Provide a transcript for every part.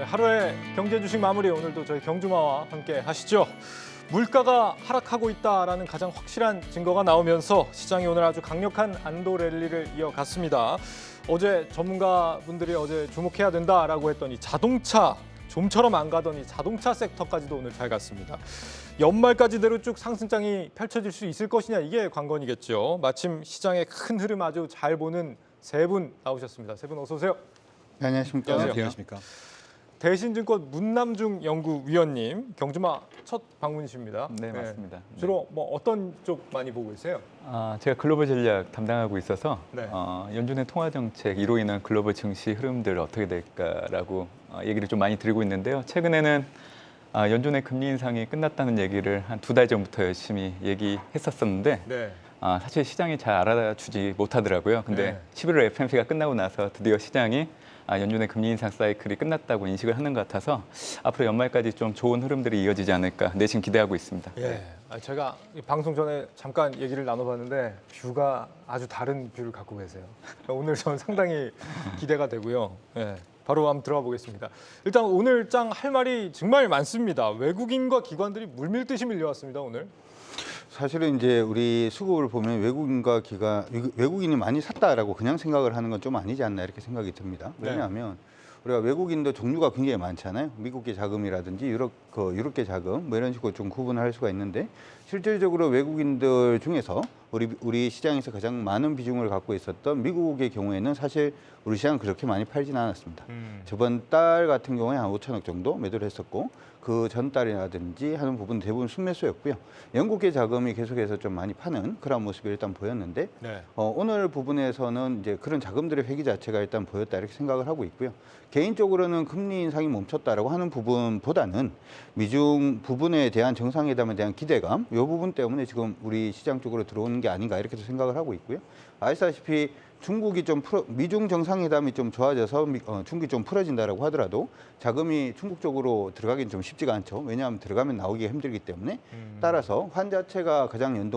네, 하루의 경제 주식 마무리 오늘도 저희 경주마와 함께 하시죠. 물가가 하락하고 있다라는 가장 확실한 증거가 나오면서 시장이 오늘 아주 강력한 안도 랠리를 이어갔습니다. 어제 전문가분들이 주목해야 된다라고 했더니 자동차, 좀처럼 안 가더니 자동차 섹터까지도 오늘 잘 갔습니다. 연말까지대로 쭉 상승장이 펼쳐질 수 있을 것이냐 이게 관건이겠죠. 마침 시장의 큰 흐름 아주 잘 보는 세 분 나오셨습니다. 세 분 어서 오세요. 네, 안녕하십니까. 안녕하십니까. 대신증권 문남중 연구위원님, 경주마 첫 방문이십니다. 네, 맞습니다. 주로 뭐 어떤 쪽 많이 보고 계세요? 제가 글로벌 전략 담당하고 있어서 네. 연준의 통화 정책 이로 인한 글로벌 증시 흐름들 어떻게 될까라고 얘기를 좀 많이 드리고 있는데요. 최근에는 연준의 금리 인상이 끝났다는 얘기를 한 2달 전부터 열심히 얘기했었었는데 네. 사실 시장이 잘 알아주지 못하더라고요. 근데 네. 11월 FOMC가 끝나고 나서 드디어 시장이 연준의 금리 인상 사이클이 끝났다고 인식을 하는 것 같아서 앞으로 연말까지 좀 좋은 흐름들이 이어지지 않을까 내심 기대하고 있습니다. 예. 제가 이 방송 전에 잠깐 얘기를 나눠봤는데 뷰가 아주 다른 뷰를 갖고 계세요. 오늘 저는 상당히 기대가 되고요. 예. 바로 한번 들어가 보겠습니다. 일단 오늘 장 할 말이 정말 많습니다. 외국인과 기관들이 물밀듯이 밀려왔습니다. 오늘. 사실은 이제 우리 수급을 보면 외국인이 많이 샀다라고 그냥 생각을 하는 건 좀 아니지 않나 이렇게 생각이 듭니다. 왜냐하면 우리가 외국인도 종류가 굉장히 많잖아요. 미국계 자금이라든지 유럽계 자금 뭐 이런 식으로 좀 구분할 수가 있는데 실질적으로 외국인들 중에서 우리 시장에서 가장 많은 비중을 갖고 있었던 미국의 경우에는 사실 우리 시장은 그렇게 많이 팔지는 않았습니다. 저번 달 같은 경우에 한 5천억 정도 매도를 했었고 그 전달이라든지 하는 부분 대부분 순매수였고요. 영국계 자금이 계속해서 좀 많이 파는 그런 모습이 일단 보였는데 네. 오늘 부분에서는 이제 그런 자금들의 회기 자체가 일단 보였다 이렇게 생각을 하고 있고요. 개인적으로는 금리 인상이 멈췄다라고 하는 부분보다는 미중 부분에 대한 정상회담에 대한 기대감 이 부분 때문에 지금 우리 시장 쪽으로 들어오는 게 아닌가 이렇게 생각을 하고 있고요. 아시다시피 중국이 미중 정상회담이 좀 좋아져서 중국이 좀 풀어진다라고 하더라도 자금이 중국 쪽으로 들어가기는 좀 쉽지가 않죠. 왜냐하면 들어가면 나오기가 힘들기 때문에 따라서 환 자체가 가장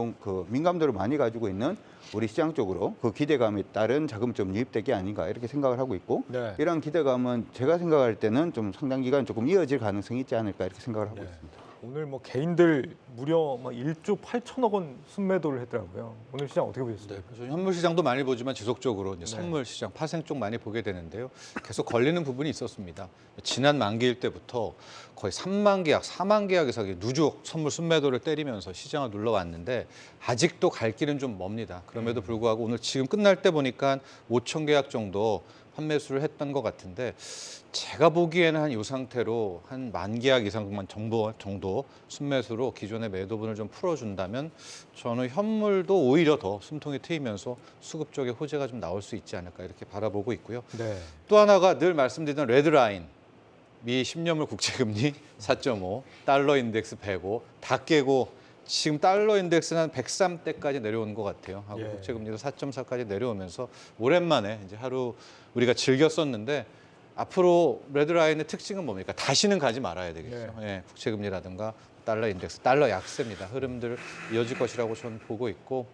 민감도를 많이 가지고 있는 우리 시장 쪽으로 그 기대감에 따른 자금 좀 유입되기 아닌가 이렇게 생각을 하고 있고 네. 이런 기대감은 제가 생각할 때는 좀 상당 기간 조금 이어질 가능성이 있지 않을까 이렇게 생각을 하고 있습니다. 오늘 뭐 개인들 무려 1조 8천억 원 순매도를 했더라고요. 오늘 시장 어떻게 보셨어요? 네, 그래서 현물 시장도 많이 보지만 지속적으로 이제 네. 선물 시장, 파생 쪽 많이 보게 되는데요. 계속 걸리는 부분이 있었습니다. 지난 만기일 때부터 거의 3만 계약, 4만 계약에서 누적 선물 순매도를 때리면서 시장을 눌러왔는데 아직도 갈 길은 좀 멉니다. 그럼에도 불구하고 오늘 지금 끝날 때 보니까 5천 계약 정도 판매수를 했던 것 같은데 제가 보기에는 한 이 상태로 한 1만 계약 이상만 정도 순매수로 기존의 매도분을 좀 풀어준다면 저는 현물도 오히려 더 숨통이 트이면서 수급 쪽에 호재가 좀 나올 수 있지 않을까 이렇게 바라보고 있고요. 네. 또 하나가 늘 말씀드리던 레드라인, 미 10년물 국채금리 4.5, 달러 인덱스 105, 다 깨고 지금 달러 인덱스는 한 103대까지 내려오는 것 같아요. 하고 예. 국채금리도 4.4까지 내려오면서 오랜만에 이제 하루 우리가 즐겼었는데 앞으로 레드라인의 특징은 뭡니까? 다시는 가지 말아야 되겠죠. 예, 국채금리라든가 달러 인덱스, 달러 약세입니다. 흐름들 이어질 것이라고 저는 보고 있고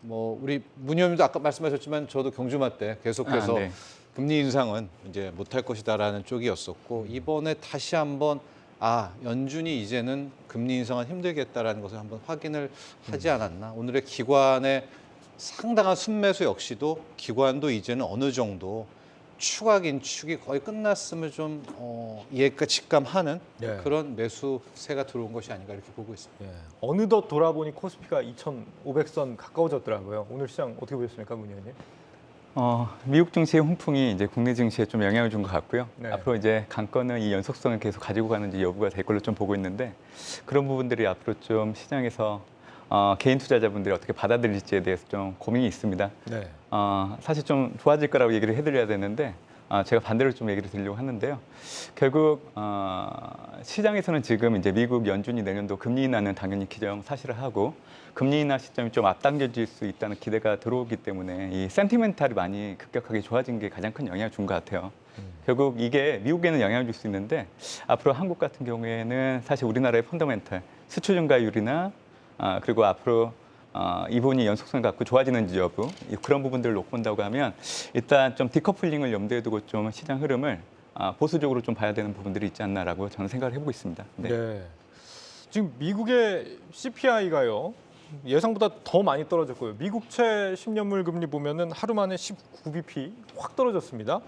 뭐 우리 문 의원님도 아까 말씀하셨지만 저도 경주마 때 계속해서 네. 금리 인상은 이제 못할 것이다라는 쪽이었었고 이번에 다시 한번 연준이 이제는 금리 인상은 힘들겠다라는 것을 한번 확인을 하지 않았나. 오늘의 기관의 상당한 순매수 역시도 기관도 이제는 어느 정도 추가 긴축이 거의 끝났음을 좀 직감하는 네. 그런 매수세가 들어온 것이 아닌가 이렇게 보고 있습니다. 예. 어느덧 돌아보니 코스피가 2,500선 가까워졌더라고요. 오늘 시장 어떻게 보셨습니까, 문 의원님? 미국 증시의 훈풍이 이제 국내 증시에 좀 영향을 준 것 같고요. 네. 앞으로 이제 강건은 이 연속성을 계속 가지고 가는지 여부가 될 걸로 좀 보고 있는데 그런 부분들이 앞으로 좀 시장에서 개인 투자자분들이 어떻게 받아들일지에 대해서 좀 고민이 있습니다. 네. 사실 좀 좋아질 거라고 얘기를 해드려야 되는데 제가 반대로 좀 얘기를 드리려고 하는데요. 결국 시장에서는 지금 이제 미국 연준이 내년도 금리 인하는 당연히 기정사실을 하고 금리 인하 시점이 좀 앞당겨질 수 있다는 기대가 들어오기 때문에 이 센티멘탈이 많이 급격하게 좋아진 게 가장 큰 영향을 준 것 같아요. 결국 이게 미국에는 영향을 줄 수 있는데 앞으로 한국 같은 경우에는 사실 우리나라의 펀더멘탈 수출 증가율이나 그리고 앞으로 이분이 연속성을 갖고 좋아지는지 여부 그런 부분들을 놓고 본다고 하면 일단 좀 디커플링을 염두에 두고 좀 시장 흐름을 보수적으로 좀 봐야 되는 부분들이 있지 않나라고 저는 생각을 해보고 있습니다. 네. 네. 지금 미국의 CPI가요. 예상보다 더 많이 떨어졌고요. 미국채 10년물 금리 보면은 하루 만에 19bp 확 떨어졌습니다.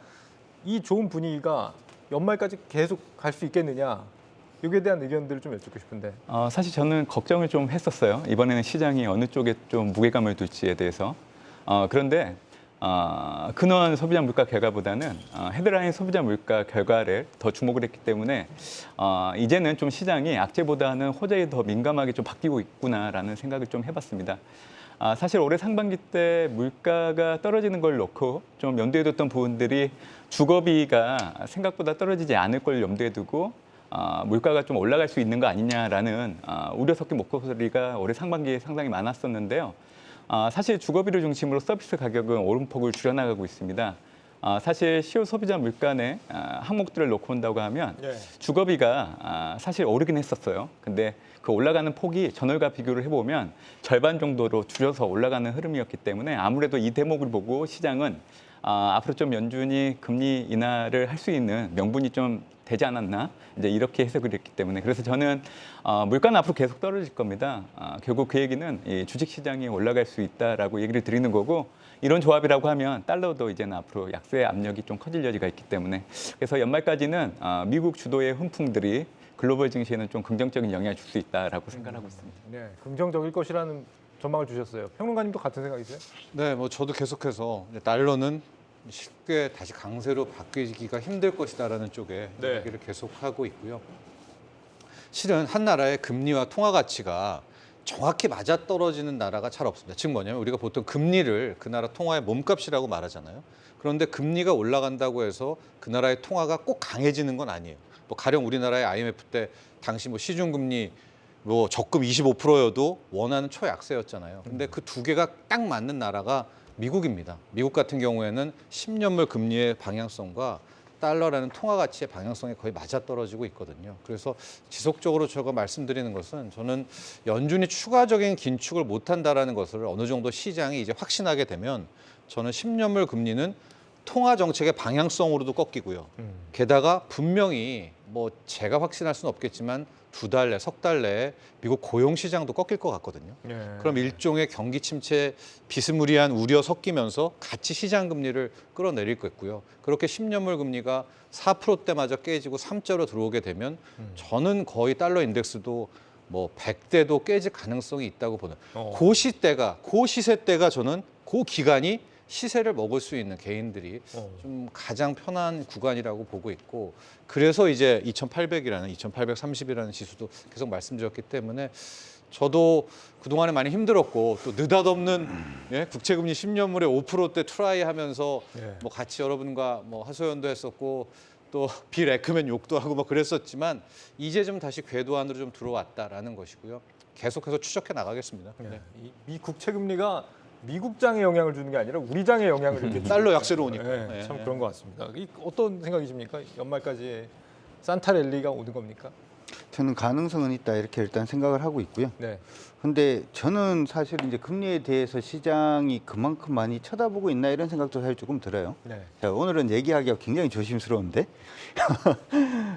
이 좋은 분위기가 연말까지 계속 갈 수 있겠느냐? 여기에 대한 의견들을 좀 여쭙고 싶은데. 사실 저는 걱정을 좀 했었어요. 이번에는 시장이 어느 쪽에 좀 무게감을 둘지에 대해서. 그런데 근원 소비자 물가 결과보다는 헤드라인 소비자 물가 결과를 더 주목을 했기 때문에 이제는 좀 시장이 악재보다는 호재에 더 민감하게 좀 바뀌고 있구나라는 생각을 좀 해봤습니다. 사실 올해 상반기 때 물가가 떨어지는 걸 놓고 좀 염두에 뒀던 부분들이 주거비가 생각보다 떨어지지 않을 걸 염두에 두고 물가가 좀 올라갈 수 있는 거 아니냐라는 우려 섞인 목소리가 올해 상반기에 상당히 많았었는데요. 사실 주거비를 중심으로 서비스 가격은 오름폭을 줄여나가고 있습니다. 사실 시효 소비자 물가 내 항목들을 놓고 본다고 하면 네. 주거비가 사실 오르긴 했었어요. 근데 그 올라가는 폭이 전월과 비교를 해보면 절반 정도로 줄여서 올라가는 흐름이었기 때문에 아무래도 이 대목을 보고 시장은 앞으로 좀 연준이 금리 인하를 할 수 있는 명분이 좀 되지 않았나 이제 이렇게 해석을 했기 때문에 그래서 저는 물가는 앞으로 계속 떨어질 겁니다. 결국 그 얘기는 이 주식시장이 올라갈 수 있다라고 얘기를 드리는 거고 이런 조합이라고 하면 달러도 이제는 앞으로 약세 압력이 좀 커질 여지가 있기 때문에 그래서 연말까지는 미국 주도의 훈풍들이 글로벌 증시에는 좀 긍정적인 영향을 줄 수 있다라고 생각하고 있습니다. 네, 긍정적일 것이라는 전망을 주셨어요. 평론가님도 같은 생각이세요? 네, 뭐 저도 계속해서 이제 달러는 쉽게 다시 강세로 바뀌기가 힘들 것이다라는 쪽에 네. 얘기를 계속하고 있고요. 실은 한 나라의 금리와 통화 가치가 정확히 맞아떨어지는 나라가 잘 없습니다. 즉 뭐냐면 우리가 보통 금리를 그 나라 통화의 몸값이라고 말하잖아요. 그런데 금리가 올라간다고 해서 그 나라의 통화가 꼭 강해지는 건 아니에요. 뭐 가령 우리나라의 IMF 때 당시 뭐 시중금리 뭐 적금 25%여도 원화는 초약세였잖아요. 근데 그 두 개가 딱 맞는 나라가 미국입니다. 미국 같은 경우에는 10년물 금리의 방향성과 달러라는 통화 가치의 방향성이 거의 맞아떨어지고 있거든요. 그래서 지속적으로 제가 말씀드리는 것은 저는 연준이 추가적인 긴축을 못한다라는 것을 어느 정도 시장이 이제 확신하게 되면 저는 10년물 금리는 통화 정책의 방향성으로도 꺾이고요. 게다가 분명히 뭐 제가 확신할 수는 없겠지만 두 달 내, 석 달 내에 미국 고용 시장도 꺾일 것 같거든요. 네. 그럼 일종의 경기 침체 비스무리한 우려 섞이면서 같이 시장 금리를 끌어내릴 거고요. 그렇게 10년물 금리가 4%대마저 깨지고 3자로 들어오게 되면 저는 거의 달러 인덱스도 뭐 100대도 깨질 가능성이 있다고 보는. 그 시세 때가 저는 그 기간이 시세를 먹을 수 있는 개인들이 좀 가장 편한 구간이라고 보고 있고 그래서 이제 2830이라는 지수도 계속 말씀드렸기 때문에 저도 그동안에 많이 힘들었고 또 느닷없는 국채금리 10년물에 5%대 트라이 하면서 뭐 같이 여러분과 뭐 하소연도 했었고 또 빌 에크맨 욕도 하고 뭐 그랬었지만 이제 좀 다시 궤도 안으로 좀 들어왔다라는 것이고요. 계속해서 추적해 나가겠습니다. 네. 이 국채 금리가 미국 장에 영향을 주는 게 아니라 우리 장에 영향을 이렇게 달러 약세로 오니까. 네, 참 그런 것 같습니다. 어떤 생각이십니까? 연말까지 산타 랠리가 오는 겁니까? 저는 가능성은 있다 이렇게 일단 생각을 하고 있고요. 네. 근데 저는 사실 이제 금리에 대해서 시장이 그만큼 많이 쳐다보고 있나 이런 생각도 사실 조금 들어요. 네. 자, 오늘은 얘기하기가 굉장히 조심스러운데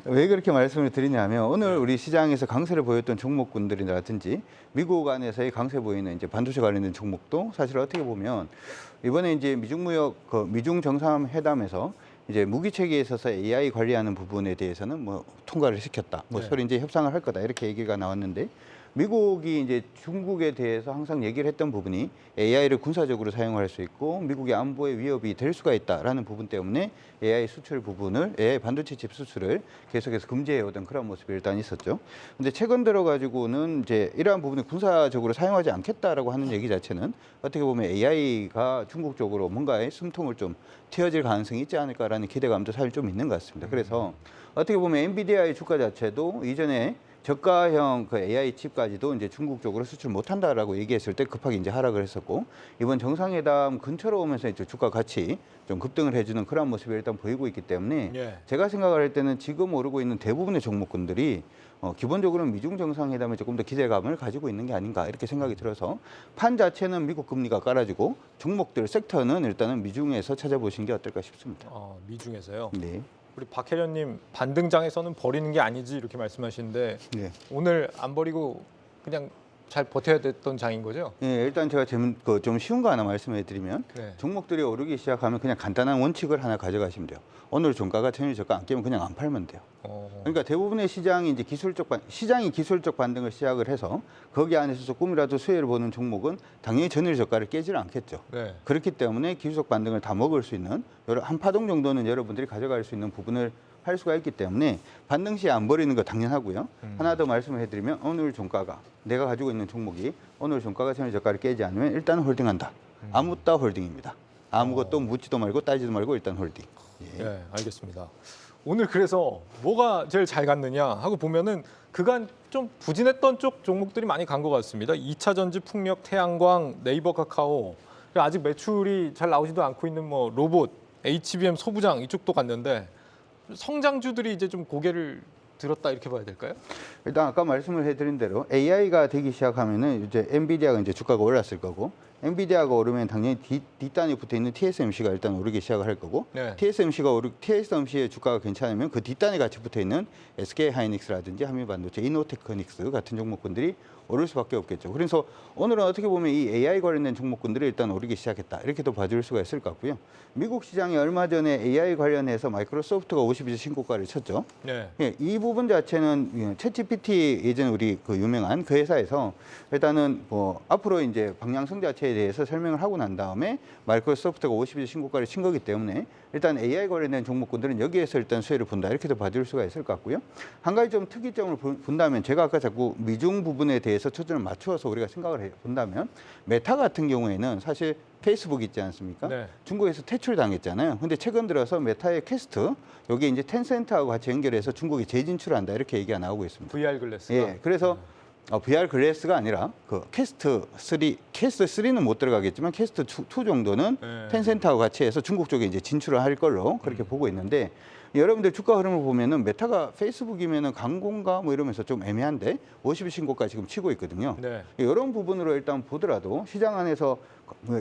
왜 그렇게 말씀을 드리냐면 오늘 우리 시장에서 강세를 보였던 종목군들이라든지 미국 안에서의 강세 보이는 이제 반도체 관련된 종목도 사실 어떻게 보면 이번에 이제 미중 정상회담에서 이제 무기 체계에 있어서 AI 관리하는 부분에 대해서는 뭐 통과를 시켰다. 뭐 네. 서로 이제 협상을 할 거다 이렇게 얘기가 나왔는데 미국이 이제 중국에 대해서 항상 얘기를 했던 부분이 AI를 군사적으로 사용할 수 있고 미국의 안보에 위협이 될 수가 있다라는 부분 때문에 AI 수출 부분을 AI 반도체 칩 수출을 계속해서 금지해 오던 그런 모습이 일단 있었죠. 근데 최근 들어 가지고는 이제 이러한 부분을 군사적으로 사용하지 않겠다라고 하는 얘기 자체는 어떻게 보면 AI가 중국 쪽으로 뭔가의 숨통을 좀 틔어질 가능성이 있지 않을까라는 기대감도 사실 좀 있는 것 같습니다. 그래서 어떻게 보면 엔비디아의 주가 자체도 이전에 저가형 그 AI 칩까지도 이제 중국 쪽으로 수출 못한다라고 얘기했을 때 급하게 이제 하락을 했었고 이번 정상회담 근처로 오면서 이제 주가 같이 좀 급등을 해주는 그런 모습이 일단 보이고 있기 때문에 제가 생각을 할 때는 지금 오르고 있는 대부분의 종목군들이 기본적으로는 미중 정상회담에 조금 더 기대감을 가지고 있는 게 아닌가 이렇게 생각이 들어서 판 자체는 미국 금리가 깔아지고 종목들 섹터는 일단은 미중에서 찾아보신 게 어떨까 싶습니다. 미중에서요. 네. 우리 박혜련님 반등장에서는 버리는 게 아니지 이렇게 말씀하시는데 예. 오늘 안 버리고 그냥 잘 버텨야 됐던 장인 거죠? 예, 일단 제가 좀 쉬운 거 하나 말씀해 드리면 네. 종목들이 오르기 시작하면 그냥 간단한 원칙을 하나 가져가시면 돼요. 오늘 종가가 천일 저가 안 깨면 그냥 안 팔면 돼요. 그러니까 대부분의 시장이 이제 시장이 기술적 반등을 시작을 해서 거기 안에서 조금이라도 수혜를 보는 종목은 당연히 전일 저가를 깨지는 않겠죠. 네. 그렇기 때문에 기술적 반등을 다 먹을 수 있는 한 파동 정도는 여러분들이 가져갈 수 있는 부분을 할 수가 있기 때문에 반등 시에 안 버리는 거 당연하고요. 하나 더 말씀을 해드리면 오늘 종가가 내가 가지고 있는 종목이 오늘 종가가 전일 저가를 깨지 않으면 일단 홀딩한다. 아무따 홀딩입니다. 아무것도 묻지도 말고 따지도 말고 일단 홀딩. 예. 네, 알겠습니다. 오늘 그래서 뭐가 제일 잘 갔느냐 하고 보면은 그간 좀 부진했던 쪽 종목들이 많이 간 것 같습니다. 2차 전지, 풍력, 태양광, 네이버 카카오, 그리고 아직 매출이 잘 나오지도 않고 있는 뭐 로봇, HBM 소부장 이쪽도 갔는데 성장주들이 이제 좀 고개를 들었다 이렇게 봐야 될까요? 일단 아까 말씀을 해드린 대로 AI가 되기 시작하면은 이제 엔비디아가 이제 주가가 올랐을 거고 엔비디아가 오르면 당연히 뒷단에 붙어 있는 TSMC가 일단 오르기 시작을 할 거고 네. TSMC의 주가가 괜찮으면 그 뒷단에 같이 붙어 있는 SK 하이닉스라든지 한미반도체, 이노테크닉스 같은 종목군들이 오를 수밖에 없겠죠. 그래서 오늘은 어떻게 보면 이 AI 관련된 종목군들이 일단 오르기 시작했다. 이렇게도 봐줄 수가 있을 것 같고요. 미국 시장이 얼마 전에 AI 관련해서 마이크로소프트가 52주 신고가를 쳤죠. 네. 예, 이 부분 자체는 챗GPT 예전 우리 그 유명한 그 회사에서 일단은 뭐 앞으로 이제 방향성 자체에 대해서 설명을 하고 난 다음에 마이크로소프트가 52주 신고가를 친 거기 때문에 일단 AI 관련된 종목군들은 여기에서 일단 수혜를 본다 이렇게도 봐줄 수가 있을 것 같고요. 한 가지 좀 특이점을 본다면 제가 아까 자꾸 미중 부분에 대해서 초점을 맞추어서 우리가 생각을 본다면 메타 같은 경우에는 사실 페이스북 있지 않습니까? 네. 중국에서 퇴출당했잖아요. 근데 최근 들어서 메타의 퀘스트 여기 이제 텐센트하고 같이 연결해서 중국에 재진출한다 이렇게 얘기가 나오고 있습니다. VR 글래스가. 예, 그래서 VR 글래스가 아니라 그 퀘스트 3는 못 들어가겠지만 퀘스트 2 정도는 네. 텐센트하고 같이 해서 중국 쪽에 이제 진출을 할 걸로 그렇게 보고 있는데 여러분들 주가 흐름을 보면은 메타가 페이스북이면은 강공가 뭐 이러면서 좀 애매한데 50일 신고가 지금 치고 있거든요. 네. 이런 부분으로 일단 보더라도 시장 안에서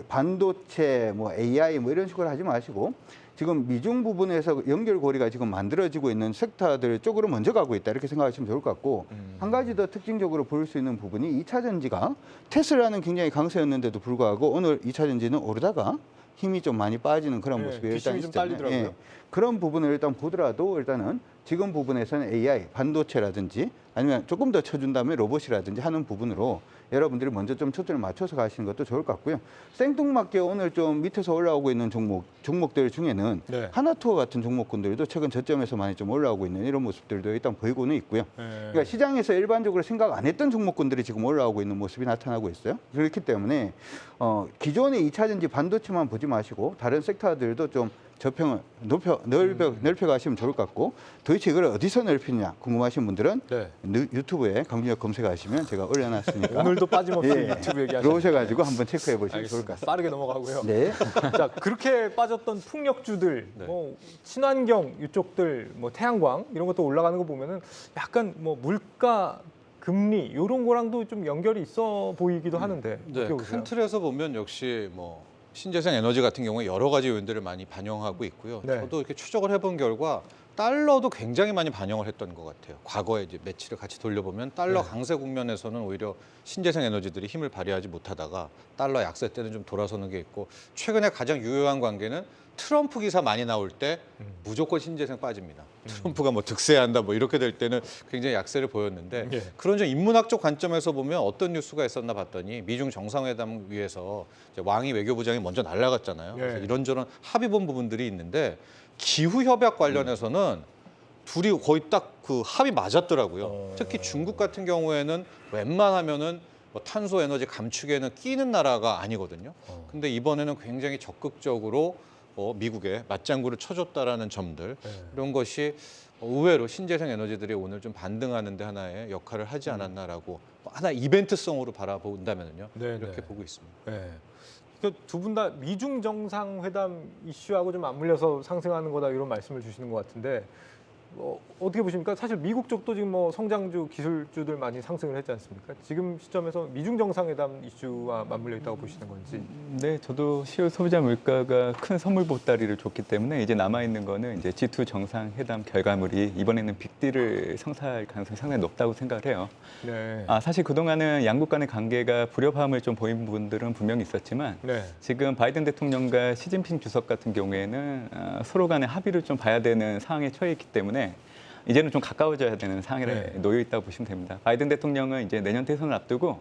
반도체, 뭐 AI 뭐 이런 식으로 하지 마시고 지금 미중 부분에서 연결고리가 지금 만들어지고 있는 섹터들 쪽으로 먼저 가고 있다 이렇게 생각하시면 좋을 것 같고 한 가지 더 특징적으로 볼 수 있는 부분이 2차 전지가 테슬라는 굉장히 강세였는데도 불구하고 오늘 2차 전지는 오르다가 힘이 좀 많이 빠지는 그런 네, 모습이 일단 비중이 좀 있잖아요. 딸리더라고요. 그런 부분을 일단 보더라도 일단은 지금 부분에서는 AI, 반도체라든지 아니면 조금 더 쳐준다면 로봇이라든지 하는 부분으로 여러분들이 먼저 좀 초점을 맞춰서 가시는 것도 좋을 것 같고요. 생뚱맞게 오늘 좀 밑에서 올라오고 있는 종목들 중에는 네. 하나투어 같은 종목군들도 최근 저점에서 많이 좀 올라오고 있는 이런 모습들도 일단 보이고는 있고요. 네. 그러니까 시장에서 일반적으로 생각 안 했던 종목군들이 지금 올라오고 있는 모습이 나타나고 있어요. 그렇기 때문에 기존의 2차 전지 반도체만 보지 마시고 다른 섹터들도 좀 저평을 넓혀 가시면 좋을 것 같고 도대체 이걸 어디서 넓히느냐 궁금하신 분들은 네. 유튜브에 강준혁 검색하시면 제가 올려놨으니까 오늘도 빠짐없이 예, 유튜브 얘기하시죠. 들어오셔가지고 한번 체크해 보시면 좋을 알겠습니다. 것 같습니다. 빠르게 넘어가고요. 네. 자, 그렇게 빠졌던 풍력주들, 네. 뭐 친환경 이쪽들, 뭐 태양광 이런 것도 올라가는 거 보면은 약간 뭐 물가, 금리 이런 거랑도 좀 연결이 있어 보이기도 하는데 네, 어떻게 보세요? 큰 틀에서 보면 역시 뭐 신재생 에너지 같은 경우에 여러 가지 요인들을 많이 반영하고 있고요. 네. 저도 이렇게 추적을 해본 결과 달러도 굉장히 많이 반영을 했던 것 같아요. 과거에 이제 매치를 같이 돌려보면 달러 네. 강세 국면에서는 오히려 신재생 에너지들이 힘을 발휘하지 못하다가 달러 약세 때는 좀 돌아서는 게 있고 최근에 가장 유효한 관계는 트럼프 기사 많이 나올 때 무조건 신재생 빠집니다. 트럼프가 뭐 득세한다 뭐 이렇게 될 때는 굉장히 약세를 보였는데 예. 그런 좀 인문학적 관점에서 보면 어떤 뉴스가 있었나 봤더니 미중 정상회담 위해서 이제 왕이 외교부장이 먼저 날아갔잖아요. 예. 그래서 이런저런 합의 본 부분들이 있는데 기후 협약 관련해서는 둘이 거의 딱 그 합의 맞았더라고요. 특히 중국 같은 경우에는 웬만하면은 뭐 탄소 에너지 감축에는 끼는 나라가 아니거든요. 근데 이번에는 굉장히 적극적으로 미국에 맞장구를 쳐줬다라는 점들 이런 것이 의외로 신재생 에너지들이 오늘 좀 반등하는 데 하나의 역할을 하지 않았나라고 하나 이벤트성으로 바라본다면요. 네, 이렇게 네. 보고 있습니다. 네. 두 분 다 미중 정상회담 이슈하고 좀 맞물려서 상승하는 거다 이런 말씀을 주시는 것 같은데 어떻게 보십니까? 사실 미국 쪽도 지금 뭐 성장주, 기술주들 많이 상승을 했지 않습니까? 지금 시점에서 미중 정상회담 이슈와 맞물려 있다고 보시는 건지. 네, 저도 10월 소비자 물가가 큰 선물 보따리를 줬기 때문에 이제 남아 있는 거는 이제 G2 정상회담 결과물이 이번에는 빅딜을 성사할 가능성이 상당히 높다고 생각을 해요. 네. 사실 그동안은 양국 간의 관계가 불협화음을 좀 보인 부분들은 분명히 있었지만 네. 지금 바이든 대통령과 시진핑 주석 같은 경우에는 서로 간의 합의를 좀 봐야 되는 상황에 처해 있기 때문에 이제는 좀 가까워져야 되는 상황에 네. 놓여 있다고 보시면 됩니다. 바이든 대통령은 이제 내년 대선을 앞두고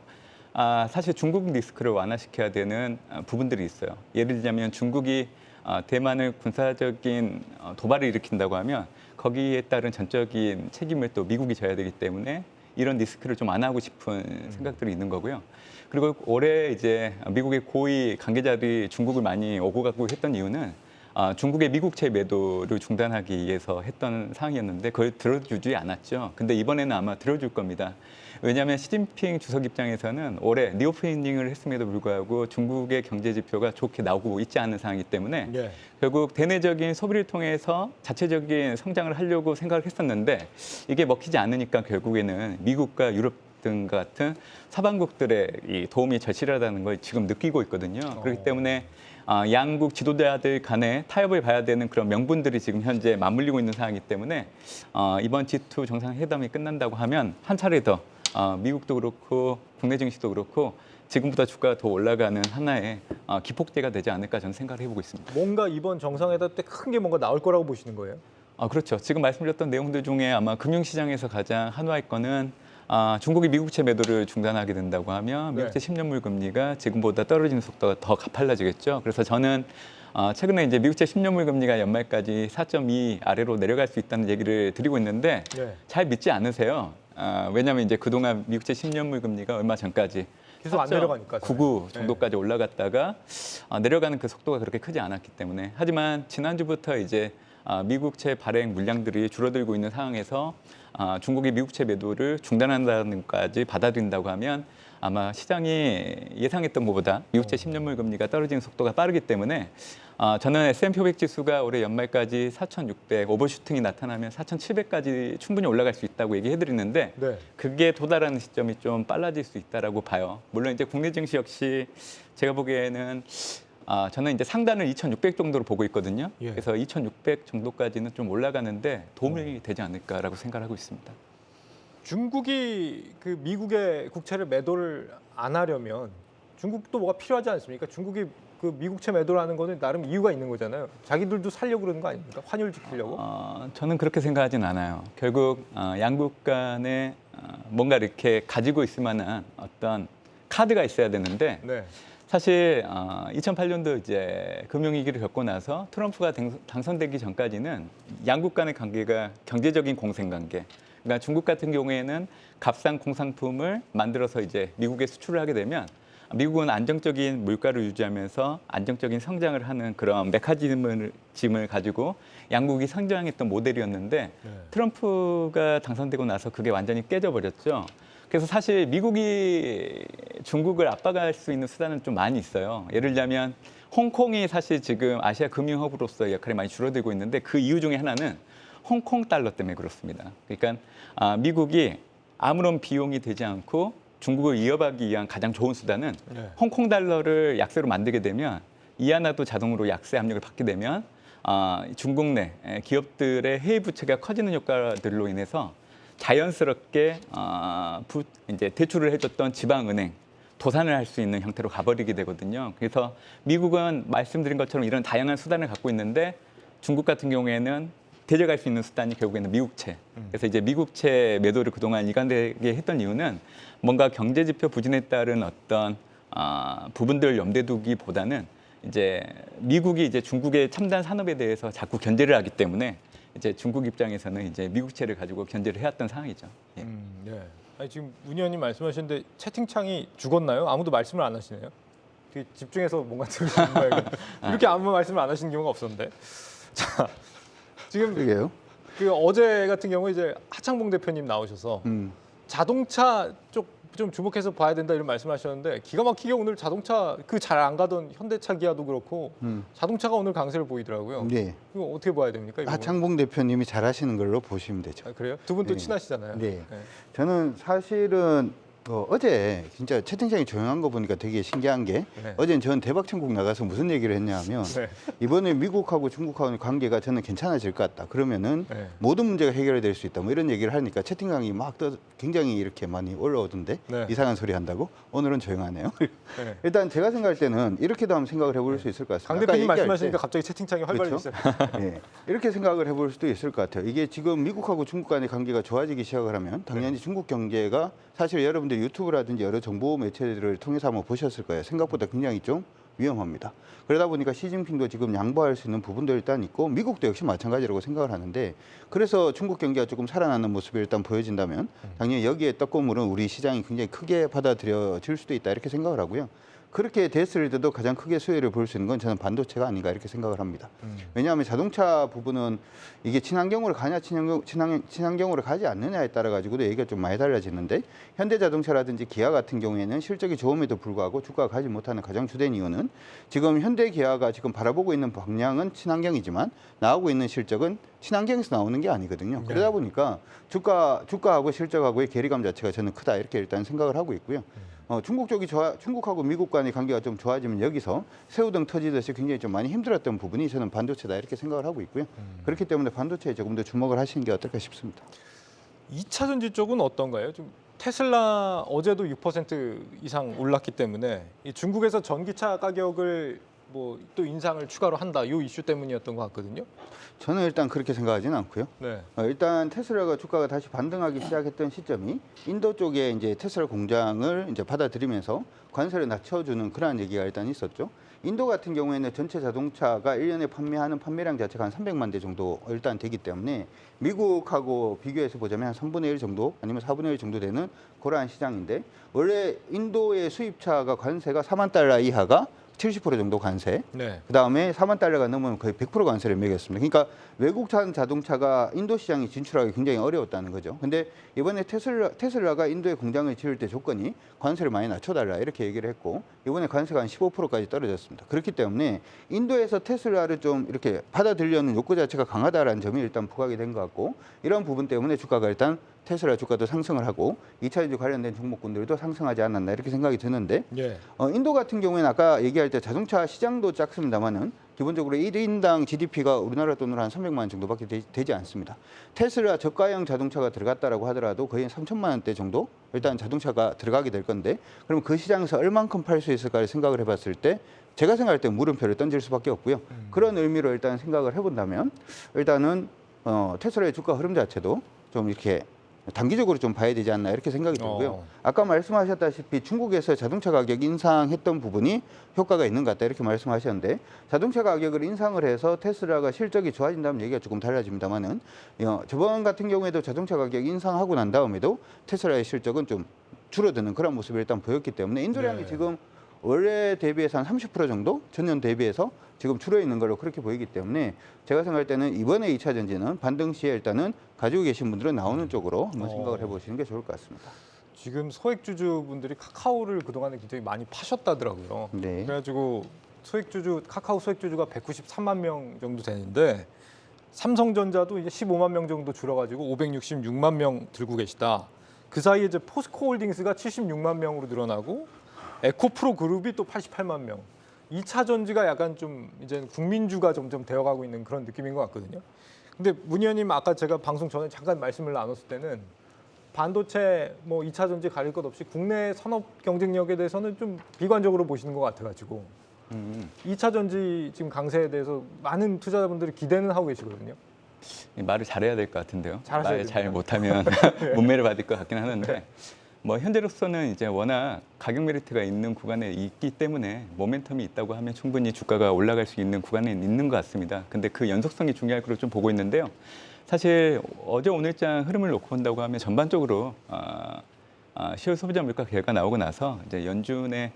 사실 중국 리스크를 완화시켜야 되는 부분들이 있어요. 예를 들자면 중국이 대만을 군사적인 도발을 일으킨다고 하면 거기에 따른 전적인 책임을 또 미국이 져야 되기 때문에 이런 리스크를 좀 완화하고 싶은 생각들이 있는 거고요. 그리고 올해 이제 미국의 고위 관계자들이 중국을 많이 오고 가고 했던 이유는 중국의 미국채 매도를 중단하기 위해서 했던 상황이었는데 그걸 들어주지 않았죠. 근데 이번에는 아마 들어줄 겁니다. 왜냐하면 시진핑 주석 입장에서는 올해 리오프닝을 했음에도 불구하고 중국의 경제 지표가 좋게 나오고 있지 않은 상황이기 때문에 네. 결국 대내적인 소비를 통해서 자체적인 성장을 하려고 생각을 했었는데 이게 먹히지 않으니까 결국에는 미국과 유럽 등 같은 서방국들의 이 도움이 절실하다는 걸 지금 느끼고 있거든요. 그렇기 때문에 양국 지도자들 간에 타협을 봐야 되는 그런 명분들이 지금 현재 맞물리고 있는 상황이기 때문에 이번 G2 정상회담이 끝난다고 하면 한 차례 더 미국도 그렇고 국내 증시도 그렇고 지금보다 주가가 더 올라가는 하나의 기폭제가 되지 않을까 저는 생각을 해보고 있습니다. 뭔가 이번 정상회담 때 큰 게 뭔가 나올 거라고 보시는 거예요? 그렇죠. 지금 말씀드렸던 내용들 중에 아마 금융시장에서 가장 한화할 거는 중국이 미국채 매도를 중단하게 된다고 하면 미국채 10년물 금리가 지금보다 떨어지는 속도가 더 가팔라지겠죠. 그래서 저는 최근에 이제 미국채 10년물 금리가 연말까지 4.2 아래로 내려갈 수 있다는 얘기를 드리고 있는데 네. 잘 믿지 않으세요. 왜냐하면 이제 그동안 미국채 10년물 금리가 얼마 전까지 계속 안 내려가니까. 99 정도까지 올라갔다가 내려가는 그 속도가 그렇게 크지 않았기 때문에 하지만 지난주부터 이제 미국채 발행 물량들이 줄어들고 있는 상황에서 중국이 미국채 매도를 중단한다는 것까지 받아들인다고 하면 아마 시장이 예상했던 것보다 미국채 10년물 금리가 떨어지는 속도가 빠르기 때문에 저는 S&P 500 지수가 올해 연말까지 4,600 오버슈팅이 나타나면 4,700까지 충분히 올라갈 수 있다고 얘기해드리는데 네. 그게 도달하는 시점이 좀 빨라질 수 있다라고 봐요. 물론 이제 국내 증시 역시 제가 보기에는 저는 이제 상단을 2,600 정도로 보고 있거든요. 예. 그래서 2,600 정도까지는 좀 올라가는데 도움이 되지 않을까라고 생각을 하고 있습니다. 중국이 그 미국의 국채를 매도를 안 하려면 중국도 뭐가 필요하지 않습니까? 중국이 그 미국채 매도를 하는 거는 나름 이유가 있는 거잖아요. 자기들도 살려고 그러는 거 아닙니까? 환율 지키려고? 저는 그렇게 생각하진 않아요. 결국 양국 간에 뭔가 이렇게 가지고 있을 만한 어떤 카드가 있어야 되는데 네. 사실 2008년도 이제 금융위기를 겪고 나서 트럼프가 당선되기 전까지는 양국 간의 관계가 경제적인 공생관계. 그러니까 중국 같은 경우에는 값싼 공산품을 만들어서 이제 미국에 수출을 하게 되면 미국은 안정적인 물가를 유지하면서 안정적인 성장을 하는 그런 메커니즘을 가지고 양국이 성장했던 모델이었는데 네. 트럼프가 당선되고 나서 그게 완전히 깨져버렸죠. 그래서 사실 미국이 중국을 압박할 수 있는 수단은 좀 많이 있어요. 예를 들자면 홍콩이 사실 지금 아시아 금융허브로서의 역할이 많이 줄어들고 있는데 그 이유 중에 하나는 홍콩 달러 때문에 그렇습니다. 그러니까 미국이 아무런 비용이 되지 않고 중국을 이어가기 위한 가장 좋은 수단은 네. 홍콩 달러를 약세로 만들게 되면 이하나도 자동으로 약세 압력을 받게 되면 중국 내 기업들의 해외 부채가 커지는 효과들로 인해서 자연스럽게 이제 대출을 해줬던 지방은행 도산을 할 수 있는 형태로 가버리게 되거든요. 그래서 미국은 말씀드린 것처럼 이런 다양한 수단을 갖고 있는데 중국 같은 경우에는 데려갈 수 있는 수단이 결국에는 미국채. 그래서 이제 미국채 매도를 그동안 일관되게 했던 이유는 뭔가 경제 지표 부진에 따른 어떤 부분들을 염두에 두기보다는 이제 미국이 이제 중국의 첨단 산업에 대해서 자꾸 견제를 하기 때문에 이제 중국 입장에서는 이제 미국채를 가지고 견제를 해왔던 상황이죠. 예. 네. 아니, 지금 문 의원님 말씀하셨는데 채팅창이 죽었나요? 아무도 말씀을 안 하시네요. 되게 집중해서 뭔가 들으시는 거예요. 이렇게 아무 말씀을 안 하시는 경우가 없었는데. 자, 지금 그러게요. 그 어제 같은 경우에 이제 하창봉 대표님 나오셔서 자동차 쪽 좀 주목해서 봐야 된다 이런 말씀하셨는데 기가 막히게 오늘 자동차 그 잘 안 가던 현대차 기아도 그렇고 자동차가 오늘 강세를 보이더라고요. 네. 이거 어떻게 봐야 됩니까? 이 부분은? 하창봉 대표님이 잘하시는 걸로 보시면 되죠. 아, 그래요? 두 분 또 네. 친하시잖아요. 네. 저는 사실은 어제 진짜 채팅창이 조용한 거 보니까 되게 신기한 게 네. 어제는 저는 대박천국 나가서 무슨 얘기를 했냐면 네. 이번에 미국하고 중국하고의 관계가 저는 괜찮아질 것 같다. 그러면은 네. 모든 문제가 해결될 수 있다. 뭐 이런 얘기를 하니까 채팅창이 막 굉장히 이렇게 많이 올라오던데 네. 이상한 소리 한다고? 오늘은 조용하네요. 네. 일단 제가 생각할 때는 이렇게도 한번 생각을 해볼 수 있을 것 같습니다. 강 아까 대표님 얘기할 말씀하시니까 때 갑자기 채팅창이 그렇죠? 활발해졌어요. 예, 이렇게 생각을 해볼 수도 있을 것 같아요. 이게 지금 미국하고 중국 간의 관계가 좋아지기 시작을 하면 당연히 중국 경제가 사실 여러분들 유튜브라든지 여러 정보 매체들을 통해서 한번 보셨을 거예요. 생각보다 굉장히 좀 위험합니다. 그러다 보니까 시진핑도 지금 양보할 수 있는 부분도 일단 있고 미국도 역시 마찬가지라고 생각을 하는데 그래서 중국 경기가 조금 살아나는 모습이 일단 보여진다면 당연히 여기에 떡고물은 우리 시장이 굉장히 크게 받아들여질 수도 있다 이렇게 생각을 하고요. 그렇게 됐을 때도 가장 크게 수혜를 볼 수 있는 건 저는 반도체가 아닌가 이렇게 생각을 합니다. 왜냐하면 자동차 부분은 이게 친환경으로 가냐 친환경으로 가지 않느냐에 따라 가지고도 얘기가 좀 많이 달라지는데 현대자동차라든지 기아 같은 경우에는 실적이 좋음에도 불구하고 주가가 가지 못하는 가장 주된 이유는 지금 현대 기아가 지금 바라보고 있는 방향은 친환경이지만 나오고 있는 실적은 친환경에서 나오는 게 아니거든요. 그러다 보니까 주가하고 실적하고의 괴리감 자체가 저는 크다 이렇게 일단 생각을 하고 있고요. 중국 쪽이 중국하고 미국 간의 관계가 좀 좋아지면 여기서 새우등 터지듯이 굉장히 좀 많이 힘들었던 부분이 저는 반도체다 이렇게 생각을 하고 있고요. 그렇기 때문에 반도체에 조금 더 주목을 하시는 게 어떨까 싶습니다. 2차 전지 쪽은 어떤가요? 좀 테슬라 어제도 6% 이상 올랐기 때문에 이 중국에서 전기차 가격을 뭐 또 인상을 추가로 한다 이 이슈 때문이었던 것 같거든요. 저는 일단 그렇게 생각하지는 않고요. 네. 일단 테슬라가 주가가 다시 반등하기 시작했던 시점이 인도 쪽에 이제 테슬라 공장을 이제 받아들이면서 관세를 낮춰주는 그러한 얘기가 일단 있었죠. 인도 같은 경우에는 전체 자동차가 1년에 판매하는 판매량 자체가 한 300만 대 정도 일단 되기 때문에 미국하고 비교해서 보자면 한 3분의 1 정도 아니면 4분의 1 정도 되는 그러한 시장인데 원래 인도의 수입차가 관세가 4만 달러 이하가 70% 정도 관세. 네. 그다음에 4만 달러가 넘으면 거의 100% 관세를 매겼습니다. 그러니까 외국산 자동차가 인도 시장에 진출하기 굉장히 어려웠다는 거죠. 근데 이번에 테슬라가 인도에 공장을 지을 때 조건이 관세를 많이 낮춰달라 이렇게 얘기를 했고 이번에 관세가 한 15%까지 떨어졌습니다. 그렇기 때문에 인도에서 테슬라를 좀 이렇게 받아들이려는 욕구 자체가 강하다라는 점이 일단 부각이 된 것 같고 이런 부분 때문에 주가가 일단 테슬라 주가도 상승을 하고 2차 전지 관련된 종목군들도 상승하지 않았나 이렇게 생각이 드는데 예. 인도 같은 경우에는 아까 얘기할 때 자동차 시장도 작습니다만은 기본적으로 1인당 GDP가 우리나라 돈으로 한 300만 원 정도밖에 되지 않습니다. 테슬라 저가형 자동차가 들어갔다라고 하더라도 거의 3천만 원대 정도 일단 자동차가 들어가게 될 건데 그럼 그 시장에서 얼만큼 팔 수 있을까를 생각을 해봤을 때 제가 생각할 때 물음표를 던질 수밖에 없고요. 그런 의미로 일단 생각을 해본다면 일단은 테슬라의 주가 흐름 자체도 좀 이렇게 단기적으로 좀 봐야 되지 않나 이렇게 생각이 들고요. 아까 말씀하셨다시피 중국에서 자동차 가격 인상했던 부분이 효과가 있는 것 같다 이렇게 말씀하셨는데 자동차 가격을 인상을 해서 테슬라가 실적이 좋아진다면 얘기가 조금 달라집니다만은 저번 같은 경우에도 자동차 가격 인상하고 난 다음에도 테슬라의 실적은 좀 줄어드는 그런 모습을 일단 보였기 때문에 인도량이 네. 지금 원래 대비해서 한 30% 정도 전년 대비해서 지금 줄어 있는 걸로 그렇게 보이기 때문에 제가 생각할 때는 이번에 2차 전지는 반등 시에 일단은 가지고 계신 분들은 나오는 쪽으로 한번 생각을 해보시는 게 좋을 것 같습니다. 지금 소액주주분들이 카카오를 그동안에 굉장히 많이 파셨다더라고요. 네. 그래가지고 카카오 소액주주가 193만 명 정도 되는데 삼성전자도 이제 15만 명 정도 줄어가지고 566만 명 들고 계시다. 그 사이에 이제 포스코홀딩스가 76만 명으로 늘어나고 에코프로 그룹이 또 88만 명. 2차 전지가 약간 좀 이제 국민주가 점점 되어가고 있는 그런 느낌인 것 같거든요. 근데 문 의원님 아까 제가 방송 전에 잠깐 말씀을 나눴을 때는 반도체 뭐 2차 전지 가릴 것 없이 국내 산업 경쟁력에 대해서는 좀 비관적으로 보시는 것 같아가지고 2차 전지 지금 강세에 대해서 많은 투자자분들이 기대는 하고 계시거든요. 말을 잘해야 될 것 같은데요. 잘하셔야 말 잘 됩니다. 못하면 문매를 받을 것 같긴 하는데 뭐 현재로서는 이제 워낙 가격 메리트가 있는 구간에 있기 때문에 모멘텀이 있다고 하면 충분히 주가가 올라갈 수 있는 구간에 있는 것 같습니다. 근데 그 연속성이 중요할 거로 좀 보고 있는데요. 사실 어제 오늘장 흐름을 놓고 본다고 하면 전반적으로 10월 소비자 물가 결과 나오고 나서 이제 연준의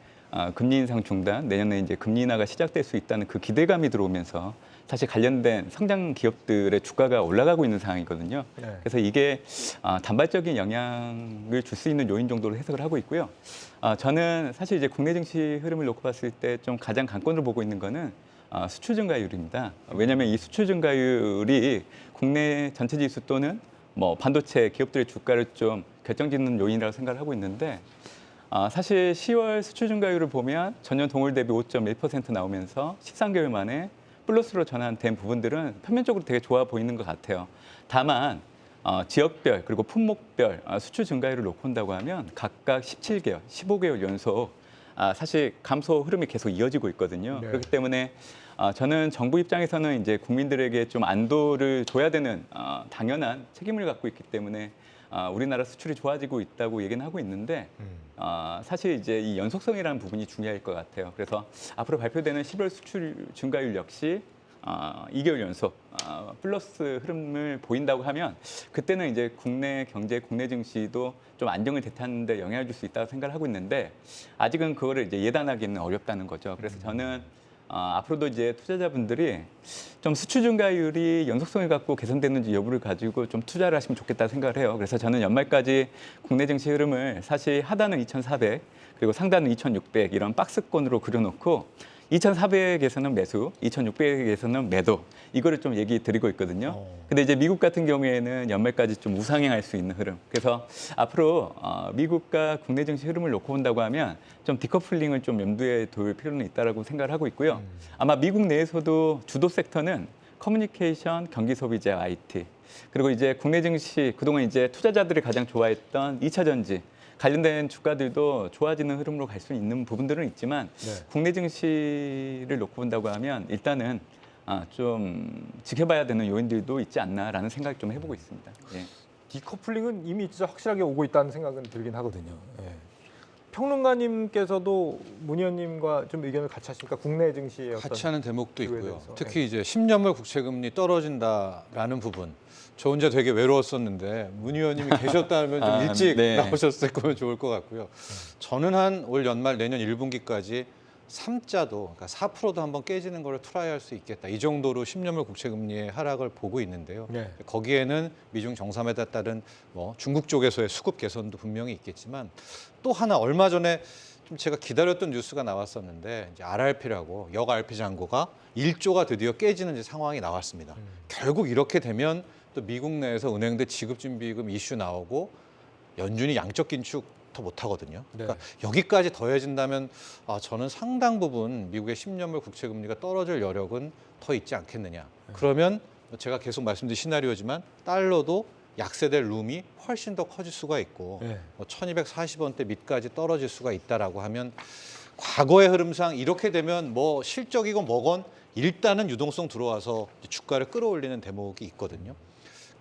금리 인상 중단, 내년에 이제 금리 인하가 시작될 수 있다는 그 기대감이 들어오면서 사실 관련된 성장 기업들의 주가가 올라가고 있는 상황이거든요. 네. 그래서 이게 단발적인 영향을 줄 수 있는 요인 정도로 해석을 하고 있고요. 저는 사실 이제 국내 증시 흐름을 놓고 봤을 때 좀 가장 관건으로 보고 있는 거는 수출 증가율입니다. 왜냐하면 이 수출 증가율이 국내 전체 지수 또는 뭐 반도체 기업들의 주가를 좀 결정짓는 요인이라고 생각을 하고 있는데 사실 10월 수출 증가율을 보면 전년 동월 대비 5.1% 나오면서 13개월 만에 플러스로 전환된 부분들은 표면적으로 되게 좋아 보이는 것 같아요. 다만 지역별 그리고 품목별 수출 증가율을 놓고 본다고 하면 각각 17개월, 15개월 연속 사실 감소 흐름이 계속 이어지고 있거든요. 네. 그렇기 때문에 저는 정부 입장에서는 이제 국민들에게 좀 안도를 줘야 되는 당연한 책임을 갖고 있기 때문에 우리나라 수출이 좋아지고 있다고 얘기는 하고 있는데 사실 이제 이 연속성이라는 부분이 중요할 것 같아요. 그래서 앞으로 발표되는 11월 수출 증가율 역시 2개월 연속 플러스 흐름을 보인다고 하면 그때는 이제 국내 경제, 국내 증시도 좀 안정을 되찾는 데 영향을 줄 수 있다고 생각을 하고 있는데 아직은 그거를 이제 예단하기는 어렵다는 거죠. 그래서 저는 앞으로도 이제 투자자분들이 좀 수출 증가율이 연속성을 갖고 개선되는지 여부를 가지고 좀 투자를 하시면 좋겠다 생각을 해요. 그래서 저는 연말까지 국내 증시 흐름을 사실 하단은 2,400 그리고 상단은 2,600 이런 박스권으로 그려놓고 2,400에서는 매수, 2,600에서는 매도 이거를 좀 얘기 드리고 있거든요. 근데 이제 미국 같은 경우에는 연말까지 좀 우상향할 수 있는 흐름. 그래서 앞으로 미국과 국내 증시 흐름을 놓고 본다고 하면 좀 디커플링을 좀 염두에 둘 필요는 있다라고 생각을 하고 있고요. 아마 미국 내에서도 주도 섹터는 커뮤니케이션, 경기 소비재, IT 그리고 이제 국내 증시 그동안 이제 투자자들이 가장 좋아했던 2차 전지 관련된 주가들도 좋아지는 흐름으로 갈 수 있는 부분들은 있지만 네. 국내 증시를 놓고 본다고 하면 일단은 좀 지켜봐야 되는 요인들도 있지 않나라는 생각 좀 해보고 있습니다. 예. 디커플링은 이미 진짜 확실하게 오고 있다는 생각은 들긴 하거든요. 예. 평론가님께서도 문 의원님과 좀 의견을 같이 하십니까? 국내 증시의 어떤 같이 하는 대목도 기회에 있고요. 대해서. 특히 이제 10년물 국채금리 떨어진다라는 부분. 저 혼자 되게 외로웠었는데 문 의원님이 계셨다면 좀 일찍 네. 나오셨을 거면 좋을 것 같고요. 저는 한 올 연말 내년 1분기까지 3자도 그러니까 4%도 한번 깨지는 걸 트라이할 수 있겠다. 이 정도로 10년물 국채금리의 하락을 보고 있는데요. 네. 거기에는 미중 정상회담에 따른 뭐 중국 쪽에서의 수급 개선도 분명히 있겠지만 또 하나 얼마 전에 좀 제가 기다렸던 뉴스가 나왔었는데 이제 RRP라고 역 RP 잔고가 1조가 드디어 깨지는 이제 상황이 나왔습니다. 결국 이렇게 되면 또 미국 내에서 은행들 지급준비금 이슈 나오고 연준이 양적 긴축 더 못하거든요. 그러니까 여기까지 더해진다면 저는 상당 부분 미국의 10년물 국채금리가 떨어질 여력은 더 있지 않겠느냐. 그러면 제가 계속 말씀드린 시나리오지만 달러도 약세될 룸이 훨씬 더 커질 수가 있고 네. 1240원대 밑까지 떨어질 수가 있다라고 하면 과거의 흐름상 이렇게 되면 뭐 실적이건 뭐건 일단은 유동성 들어와서 주가를 끌어올리는 대목이 있거든요.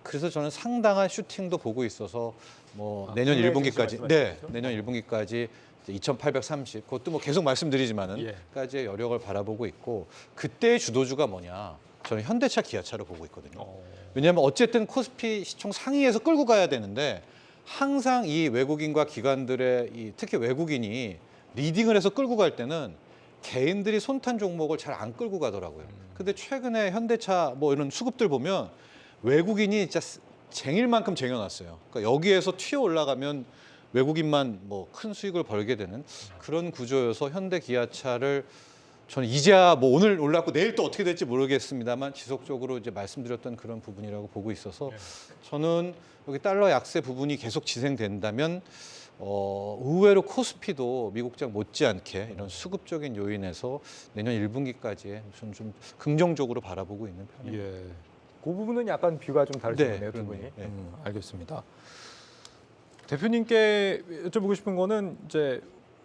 그래서 저는 상당한 슈팅도 보고 있어서 뭐 내년 국내 1분기까지 증시 네, 말씀하시죠? 내년 1분기까지 2,830 그것도 뭐 계속 말씀드리지만은 예. 까지의 여력을 바라보고 있고 그때의 주도주가 뭐냐? 저는 현대차, 기아차를 보고 있거든요. 왜냐하면 어쨌든 코스피 시총 상위에서 끌고 가야 되는데 항상 이 외국인과 기관들의 특히 외국인이 리딩을 해서 끌고 갈 때는 개인들이 손탄 종목을 잘 안 끌고 가더라고요. 근데 최근에 현대차 뭐 이런 수급들 보면 외국인이 진짜 쟁일만큼 쟁여놨어요. 그러니까 여기에서 튀어 올라가면 외국인만 뭐 큰 수익을 벌게 되는 그런 구조여서 현대 기아차를 저는 이제야 뭐 오늘 올랐고 내일 또 어떻게 될지 모르겠습니다만 지속적으로 이제 말씀드렸던 그런 부분이라고 보고 있어서 저는 여기 달러 약세 부분이 계속 진행된다면 의외로 코스피도 미국장 못지않게 이런 수급적인 요인에서 내년 1분기까지에 저는 좀 긍정적으로 바라보고 있는 편입니다. 예. 그 부분은 약간 뷰가 좀 다르시네요, 네, 두 분이. 그렇네요. 네. 알겠습니다. 대표님께 여쭤보고 싶은 거는 이제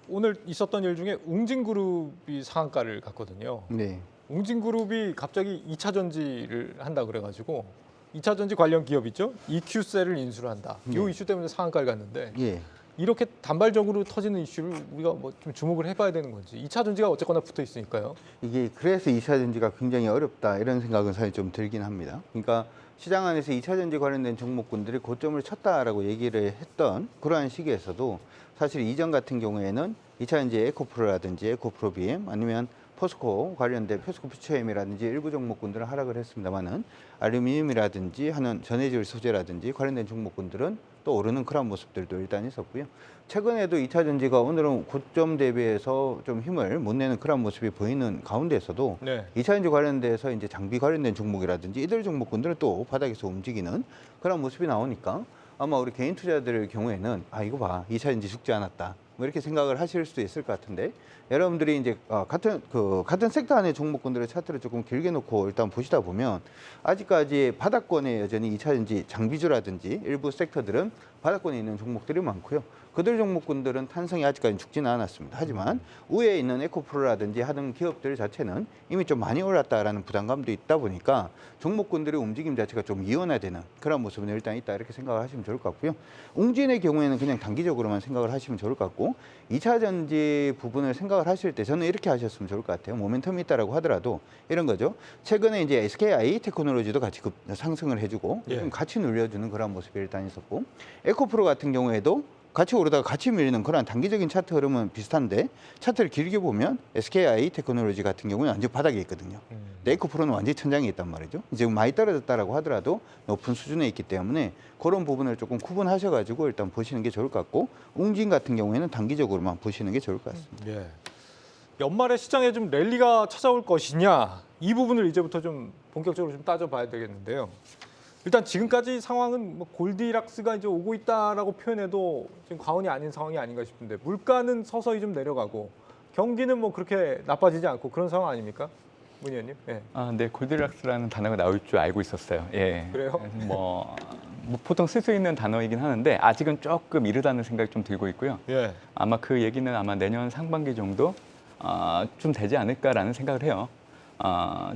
오늘 있었던 일 중에 웅진그룹이 상한가를 갔거든요. 네. 웅진그룹이 갑자기 2차 전지를 한다 그래가지고 2차 전지 관련 기업 있죠? EQ셀을 인수를 한다. 이 네. 이슈 때문에 상한가를 갔는데 예. 이렇게 단발적으로 터지는 이슈를 우리가 뭐 좀 주목을 해봐야 되는 건지 2차 전지가 어쨌거나 붙어 있으니까요. 이게 그래서 2차 전지가 굉장히 어렵다 이런 생각은 사실 좀 들긴 합니다. 그러니까 시장 안에서 2차 전지 관련된 종목군들이 고점을 쳤다라고 얘기를 했던 그러한 시기에서도 사실 이전 같은 경우에는 2차전지 에코프로라든지 에코프로비엠 아니면 포스코 관련된 포스코 퓨처엠이라든지 일부 종목군들은 하락을 했습니다만은 알루미늄이라든지 하는 전해질 소재라든지 관련된 종목군들은 또 오르는 그런 모습들도 일단 있었고요. 최근에도 2차 전지가 오늘은 고점 대비해서 좀 힘을 못 내는 그런 모습이 보이는 가운데서도 네. 2차 전지 관련돼서 이제 장비 관련된 종목이라든지 이들 종목군들은 또 바닥에서 움직이는 그런 모습이 나오니까 아마 우리 개인 투자들의 경우에는 아 이거 봐 2차 전지 죽지 않았다 뭐 이렇게 생각을 하실 수도 있을 것 같은데 여러분들이 이제 같은 섹터 안의 종목군들의 차트를 조금 길게 놓고 일단 보시다 보면 아직까지 바닥권에 여전히 2차 전지 장비주라든지 일부 섹터들은 바닥권에 있는 종목들이 많고요. 그들 종목군들은 탄성이 아직까지 죽지는 않았습니다. 하지만 위에 있는 에코프로라든지 하는 기업들 자체는 이미 좀 많이 올랐다라는 부담감도 있다 보니까 종목군들의 움직임 자체가 좀 이원화되는 그런 모습은 일단 있다 이렇게 생각을 하시면 좋을 것 같고요. 웅진의 경우에는 그냥 단기적으로만 생각을 하시면 좋을 것 같고 2차 전지 부분을 생각을 하실 때 저는 이렇게 하셨으면 좋을 것 같아요. 모멘텀이 있다라고 하더라도 이런 거죠. 최근에 이제 SKI 테크놀로지도 같이 상승을 해주고 예. 좀 같이 눌려주는 그런 모습이 일단 있었고 에코프로 같은 경우에도 같이 오르다가 같이 밀리는 그런 단기적인 차트 흐름은 비슷한데 차트를 길게 보면 SKI 테크놀로지 같은 경우는 완전 바닥에 있거든요. 근데 에코프로는 완전히 천장에 있단 말이죠. 지금 많이 떨어졌다라고 하더라도 높은 수준에 있기 때문에 그런 부분을 조금 구분하셔가지고 일단 보시는 게 좋을 것 같고 웅진 같은 경우에는 단기적으로만 보시는 게 좋을 것 같습니다. 예. 연말에 시장에 좀 랠리가 찾아올 것이냐 이 부분을 이제부터 좀 본격적으로 좀 따져봐야 되겠는데요. 일단 지금까지 상황은 뭐 골디락스가 이제 오고 있다라고 표현해도 지금 과언이 아닌 상황이 아닌가 싶은데 물가는 서서히 좀 내려가고 경기는 뭐 그렇게 나빠지지 않고 그런 상황 아닙니까, 문 의원님? 예. 네, 골디락스라는 단어가 나올 줄 알고 있었어요. 예. 그래요? 뭐 보통 쓸 수 있는 단어이긴 하는데 아직은 조금 이르다는 생각이 좀 들고 있고요. 예. 아마 그 얘기는 아마 내년 상반기 정도 좀 되지 않을까라는 생각을 해요.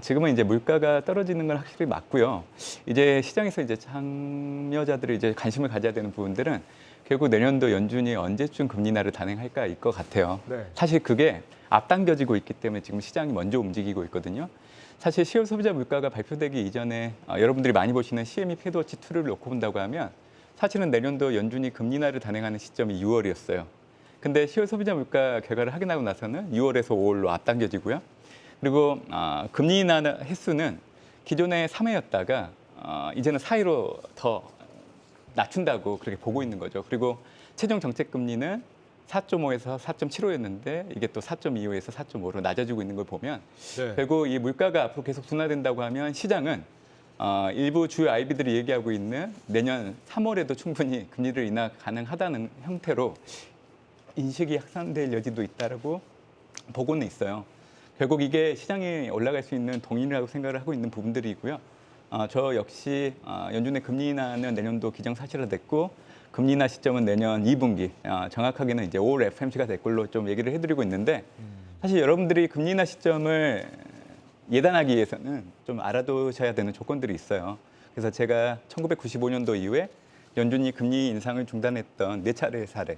지금은 이제 물가가 떨어지는 건 확실히 맞고요. 이제 시장에서 이제 참여자들이 이제 관심을 가져야 되는 부분들은 결국 내년도 연준이 언제쯤 금리 인하를 단행할까일 것 같아요. 네. 사실 그게 앞당겨지고 있기 때문에 지금 시장이 먼저 움직이고 있거든요. 사실 10월 소비자 물가가 발표되기 이전에 여러분들이 많이 보시는 CME 패드워치 2를 놓고 본다고 하면 사실은 내년도 연준이 금리 인하를 단행하는 시점이 6월이었어요. 근데 10월 소비자 물가 결과를 확인하고 나서는 6월에서 5월로 앞당겨지고요. 그리고 금리 인하 횟수는 기존에 3회였다가 이제는 4회로 더 낮춘다고 그렇게 보고 있는 거죠. 그리고 최종 정책 금리는 4.5에서 4.75였는데 이게 또 4.25에서 4.5로 낮아지고 있는 걸 보면 네. 결국 이 물가가 앞으로 계속 둔화된다고 하면 시장은 일부 주요 IB들이 얘기하고 있는 내년 3월에도 충분히 금리를 인하 가능하다는 형태로 인식이 확산될 여지도 있다라고 보고는 있어요. 결국 이게 시장에 올라갈 수 있는 동인이라고 생각을 하고 있는 부분들이고요. 저 역시 연준의 금리 인하는 내년도 기정사실화됐고 금리 인하 시점은 내년 2분기, 정확하게는 이제 5월 FOMC가 될 걸로 좀 얘기를 해드리고 있는데 사실 여러분들이 금리 인하 시점을 예단하기 위해서는 좀 알아두셔야 되는 조건들이 있어요. 그래서 제가 1995년도 이후에 연준이 금리 인상을 중단했던 4차례의 사례,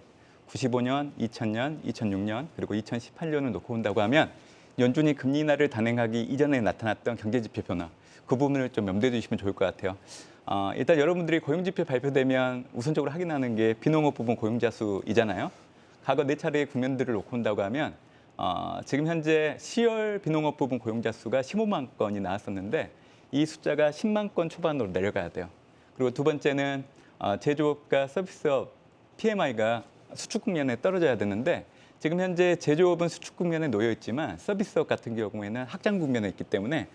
95년, 2000년, 2006년, 그리고 2018년을 놓고 본다고 하면 연준이 금리 인하를 단행하기 이전에 나타났던 경제지표 변화, 그 부분을 좀 염두에 두시면 좋을 것 같아요. 일단 여러분들이 고용지표 발표되면 우선적으로 확인하는 게 비농업 부분 고용자 수이잖아요. 과거 4차례의 국면들을 놓고 본다고 하면 지금 현재 10월 비농업 부분 고용자 수가 15만 건이 나왔었는데 이 숫자가 10만 건 초반으로 내려가야 돼요. 그리고 두 번째는 제조업과 서비스업 PMI가 수축 국면에 떨어져야 되는데 지금 현재 제조업은 수축 국면에 놓여 있지만 서비스업 같은 경우에는 확장 국면에 있기 때문에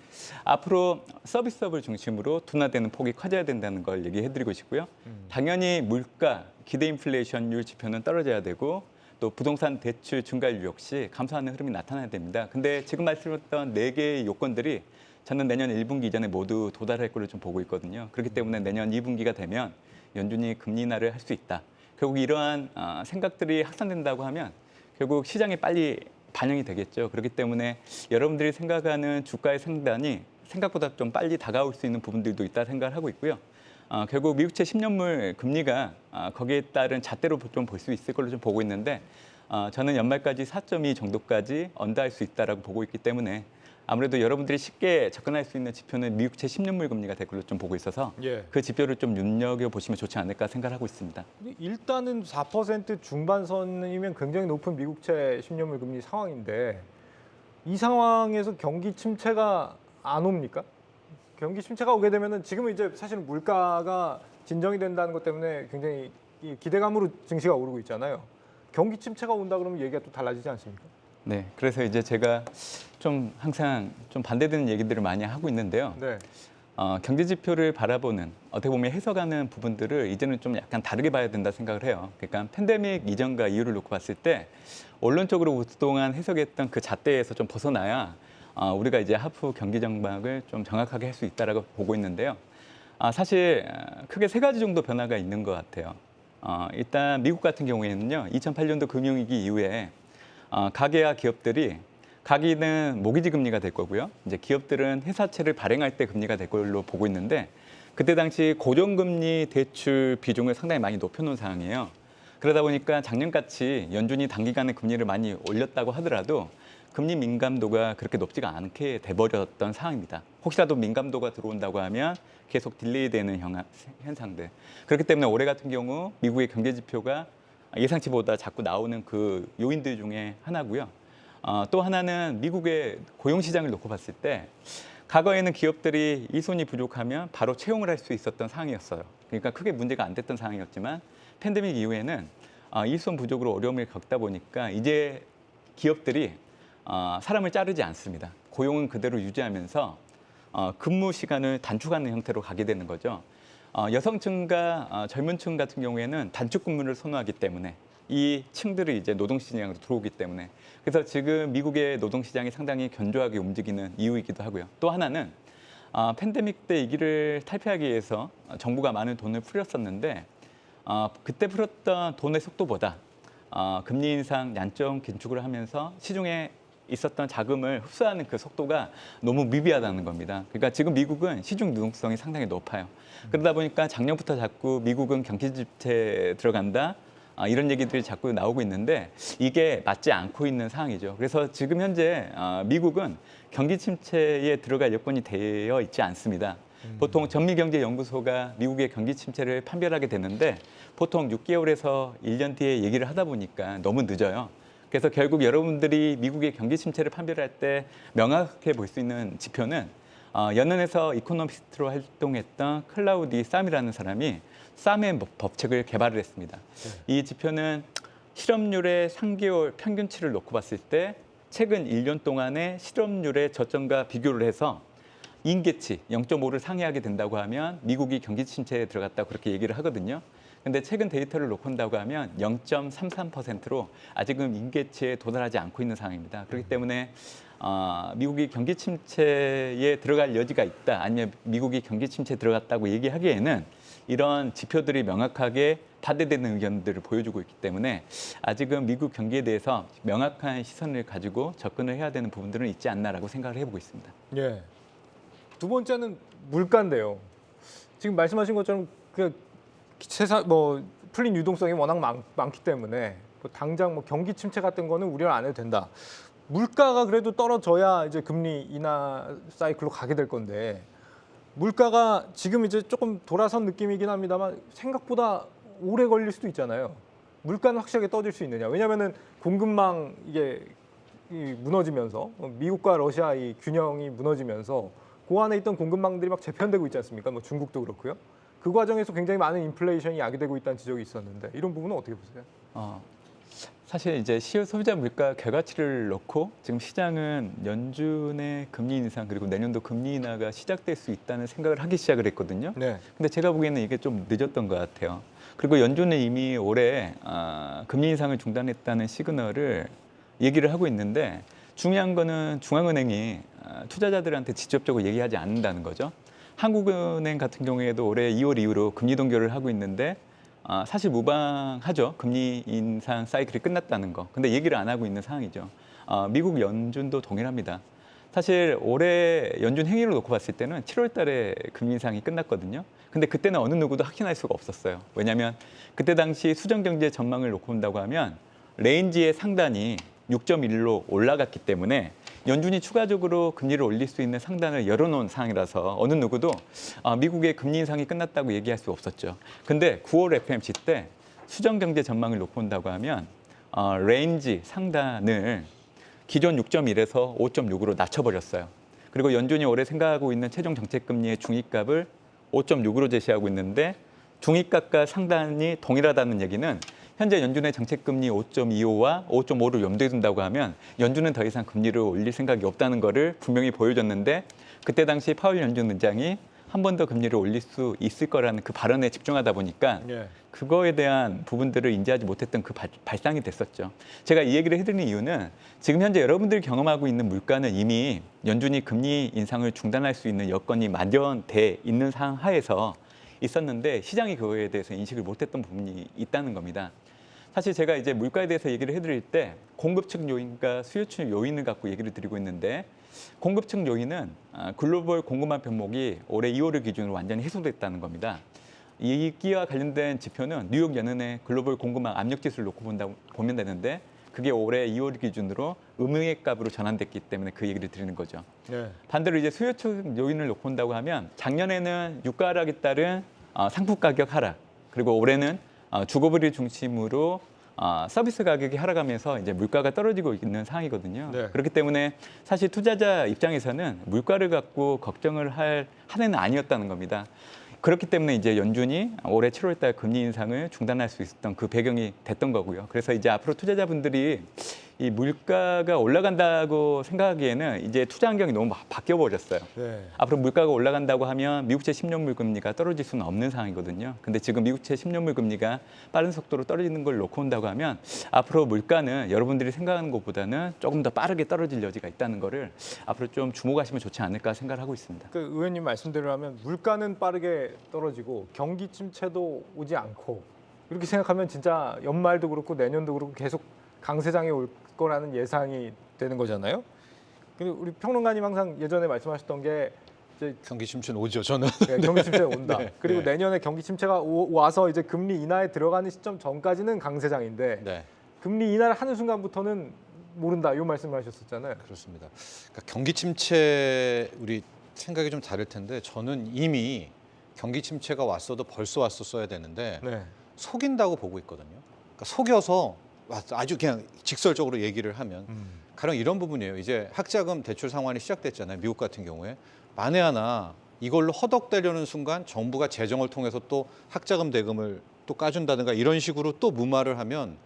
앞으로 서비스업을 중심으로 둔화되는 폭이 커져야 된다는 걸 얘기해드리고 싶고요. 당연히 물가, 기대 인플레이션율 지표는 떨어져야 되고 또 부동산 대출 증가율 역시 감소하는 흐름이 나타나야 됩니다. 근데 지금 말씀드렸던 4개의 요건들이 저는 내년 1분기 이전에 모두 도달할 걸로 좀 보고 있거든요. 그렇기 때문에 내년 2분기가 되면 연준이 금리 인하를 할 수 있다. 결국 이러한 생각들이 확산된다고 하면 결국 시장에 빨리 반영이 되겠죠. 그렇기 때문에 여러분들이 생각하는 주가의 상단이 생각보다 좀 빨리 다가올 수 있는 부분들도 있다 생각을 하고 있고요. 결국 미국채 10년물 금리가 거기에 따른 잣대로 좀 볼 수 있을 걸로 좀 보고 있는데 저는 연말까지 4.2 정도까지 언더할 수 있다라고 보고 있기 때문에 아무래도 여러분들이 쉽게 접근할 수 있는 지표는 미국채 10년물 금리가 될 걸로 좀 보고 있어서 예. 그 지표를 좀 눈여겨보시면 좋지 않을까 생각하고 있습니다. 일단은 4% 중반선이면 굉장히 높은 미국채 10년물 금리 상황인데 이 상황에서 경기 침체가 안 옵니까? 경기 침체가 오게 되면은 지금은 이제 사실은 물가가 진정이 된다는 것 때문에 굉장히 이 기대감으로 증시가 오르고 있잖아요. 경기 침체가 온다 그러면 얘기가 또 달라지지 않습니까? 네, 그래서 이제 제가 좀 항상 좀 반대되는 얘기들을 많이 하고 있는데요. 네. 경제 지표를 바라보는 어떻게 보면 해석하는 부분들을 이제는 좀 약간 다르게 봐야 된다 생각을 해요. 그러니까 팬데믹 이전과 이후를 놓고 봤을 때 언론적으로 그동안 해석했던 그 잣대에서 좀 벗어나야 우리가 이제 하프 경기 전망을 좀 정확하게 할 수 있다라고 보고 있는데요. 사실 크게 세 가지 정도 변화가 있는 것 같아요. 일단 미국 같은 경우에는요, 2008년도 금융위기 이후에 가계와 기업들이 가계는 모기지 금리가 될 거고요. 이제 기업들은 회사채를 발행할 때 금리가 될 걸로 보고 있는데 그때 당시 고정금리 대출 비중을 상당히 많이 높여놓은 상황이에요. 그러다 보니까 작년같이 연준이 단기간에 금리를 많이 올렸다고 하더라도 금리 민감도가 그렇게 높지가 않게 돼버렸던 상황입니다. 혹시라도 민감도가 들어온다고 하면 계속 딜레이되는 현상들. 그렇기 때문에 올해 같은 경우 미국의 경제 지표가 예상치보다 자꾸 나오는 그 요인들 중에 하나고요. 또 하나는 미국의 고용 시장을 놓고 봤을 때 과거에는 기업들이 일손이 부족하면 바로 채용을 할 수 있었던 상황이었어요. 그러니까 크게 문제가 안 됐던 상황이었지만 팬데믹 이후에는 일손 부족으로 어려움을 겪다 보니까 이제 기업들이 사람을 자르지 않습니다. 고용은 그대로 유지하면서 근무 시간을 단축하는 형태로 가게 되는 거죠. 여성층과 젊은 층 같은 경우에는 단축 근무를 선호하기 때문에 이 층들이 이제 노동시장으로 들어오기 때문에 그래서 지금 미국의 노동시장이 상당히 견조하게 움직이는 이유이기도 하고요. 또 하나는 팬데믹 때 위기를 탈피하기 위해서 정부가 많은 돈을 풀었었는데 그때 풀었던 돈의 속도보다 금리 인상 양적 긴축을 하면서 시중에 있었던 자금을 흡수하는 그 속도가 너무 미비하다는 겁니다. 그러니까 지금 미국은 시중 유동성이 상당히 높아요. 그러다 보니까 작년부터 자꾸 미국은 경기 침체에 들어간다. 이런 얘기들이 자꾸 나오고 있는데 이게 맞지 않고 있는 상황이죠. 그래서 지금 현재 미국은 경기 침체에 들어갈 여건이 되어 있지 않습니다. 보통 전미경제연구소가 미국의 경기 침체를 판별하게 되는데 보통 6개월에서 1년 뒤에 얘기를 하다 보니까 너무 늦어요. 그래서 결국 여러분들이 미국의 경기 침체를 판별할 때 명확하게 볼 수 있는 지표는 연은에서 이코노미스트로 활동했던 클라우디 쌈이라는 사람이 쌈의 법칙을 개발을 했습니다. 이 지표는 실업률의 3개월 평균치를 놓고 봤을 때 최근 1년 동안의 실업률의 저점과 비교를 해서 임계치 0.5를 상회하게 된다고 하면 미국이 경기 침체에 들어갔다고 그렇게 얘기를 하거든요. 근데 최근 데이터를 놓고 본다고 하면 0.33%로 아직은 임계치에 도달하지 않고 있는 상황입니다. 그렇기 때문에 미국이 경기 침체에 들어갈 여지가 있다, 아니면 미국이 경기 침체에 들어갔다고 얘기하기에는 이런 지표들이 명확하게 반대되는 의견들을 보여주고 있기 때문에 아직은 미국 경기에 대해서 명확한 시선을 가지고 접근을 해야 되는 부분들은 있지 않나라고 생각을 해보고 있습니다. 예. 두 번째는 물가인데요. 지금 말씀하신 것처럼 그 세상 풀린 유동성이 워낙 많기 때문에 당장 경기 침체 같은 거는 우려를 안 해도 된다. 물가가 그래도 떨어져야 이제 금리 인하 사이클로 가게 될 건데 물가가 지금 이제 조금 돌아선 느낌이긴 합니다만 생각보다 오래 걸릴 수도 있잖아요. 물가는 확실하게 떠질 수 있느냐? 왜냐하면은 공급망 이게 무너지면서 미국과 러시아 이 균형이 무너지면서 그 안에 있던 공급망들이 막 재편되고 있지 않습니까? 중국도 그렇고요. 그 과정에서 굉장히 많은 인플레이션이 야기되고 있다는 지적이 있었는데 이런 부분은 어떻게 보세요? 사실 이제 소비자 물가 결과치를 놓고 지금 시장은 연준의 금리 인상 그리고 내년도 금리 인하가 시작될 수 있다는 생각을 하기 시작을 했거든요. 네. 근데 제가 보기에는 이게 좀 늦었던 것 같아요. 그리고 연준은 이미 올해 금리 인상을 중단했다는 시그널을 얘기를 하고 있는데 중요한 거는 중앙은행이 투자자들한테 직접적으로 얘기하지 않는다는 거죠. 한국은행 같은 경우에도 올해 2월 이후로 금리 동결을 하고 있는데 사실 무방하죠. 금리 인상 사이클이 끝났다는 거. 근데 얘기를 안 하고 있는 상황이죠. 미국 연준도 동일합니다. 사실 올해 연준 행위를 놓고 봤을 때는 7월 달에 금리 인상이 끝났거든요. 근데 그때는 어느 누구도 확신할 수가 없었어요. 왜냐하면 그때 당시 수정경제 전망을 놓고 본다고 하면 레인지의 상단이 6.1로 올라갔기 때문에 연준이 추가적으로 금리를 올릴 수 있는 상단을 열어놓은 상황이라서 어느 누구도 미국의 금리 인상이 끝났다고 얘기할 수 없었죠. 근데 9월 FMC 때 수정 경제 전망을 놓고 본다고 하면 레인지 상단을 기존 6.1에서 5.6으로 낮춰버렸어요. 그리고 연준이 올해 생각하고 있는 최종 정책금리의 중위값을 5.6으로 제시하고 있는데 중위값과 상단이 동일하다는 얘기는 현재 연준의 정책금리 5.25와 5.5를 염두에 둔다고 하면 연준은 더 이상 금리를 올릴 생각이 없다는 것을 분명히 보여줬는데 그때 당시 파월 연준 의장이 한 번 더 금리를 올릴 수 있을 거라는 그 발언에 집중하다 보니까 예. 그거에 대한 부분들을 인지하지 못했던 그 발상이 됐었죠. 제가 이 얘기를 해드리는 이유는 지금 현재 여러분들이 경험하고 있는 물가는 이미 연준이 금리 인상을 중단할 수 있는 여건이 마련돼 있는 상황 하에서 있었는데 시장이 그거에 대해서 인식을 못했던 부분이 있다는 겁니다. 사실 제가 이제 물가에 대해서 얘기를 해드릴 때 공급 측 요인과 수요 측 요인을 갖고 얘기를 드리고 있는데 공급 측 요인은 글로벌 공급망 변목이 올해 2월을 기준으로 완전히 해소됐다는 겁니다. 이기와 관련된 지표는 뉴욕 연은의 글로벌 공급망 압력 지수를 놓고 보면 되는데 그게 올해 2월 기준으로 음영의 값으로 전환됐기 때문에 그 얘기를 드리는 거죠. 예. 반대로 이제 수요 측 요인을 놓고 본다고 하면 작년에는 유가 하락에 따른 상품 가격 하락 그리고 올해는 주거비를 중심으로 서비스 가격이 하락하면서 이제 물가가 떨어지고 있는 상황이거든요. 네. 그렇기 때문에 사실 투자자 입장에서는 물가를 갖고 걱정을 할 한 해는 아니었다는 겁니다. 그렇기 때문에 이제 연준이 올해 7월달 금리 인상을 중단할 수 있었던 그 배경이 됐던 거고요. 그래서 이제 앞으로 투자자분들이 이 물가가 올라간다고 생각하기에는 이제 투자 환경이 너무 바뀌어 버렸어요. 네. 앞으로 물가가 올라간다고 하면 미국채 10년물 금리가 떨어질 수는 없는 상황이거든요. 근데 지금 미국채 10년물 금리가 빠른 속도로 떨어지는 걸 놓고 온다고 하면 앞으로 물가는 여러분들이 생각하는 것보다는 조금 더 빠르게 떨어질 여지가 있다는 거를 앞으로 좀 주목하시면 좋지 않을까 생각을 하고 있습니다. 그 의원님 말씀대로 하면 물가는 빠르게 떨어지고 경기 침체도 오지 않고 이렇게 생각하면 진짜 연말도 그렇고 내년도 그렇고 계속 강세장이 올 거라는 예상이 되는 거잖아요. 근데 우리 평론가님 항상 예전에 말씀하셨던 게 이제 경기 침체는 오죠. 저는 경기 침체가 온다. 네. 그리고 네. 내년에 경기 침체가 와서 이제 금리 인하에 들어가는 시점 전까지는 강세장인데 네. 금리 인하를 하는 순간부터는 모른다. 이 말씀을 하셨었잖아요. 그렇습니다. 그러니까 경기 침체 우리 생각이 좀 다를 텐데 저는 이미 경기 침체가 왔어도 벌써 왔었어야 되는데 네. 속인다고 보고 있거든요. 그러니까 속여서 아주 그냥 직설적으로 얘기를 하면 가령 이런 부분이에요. 이제 학자금 대출 상환이 시작됐잖아요. 미국 같은 경우에 만에 하나 이걸로 허덕대려는 순간 정부가 재정을 통해서 또 학자금 대금을 또 까준다든가 이런 식으로 또 무마를 하면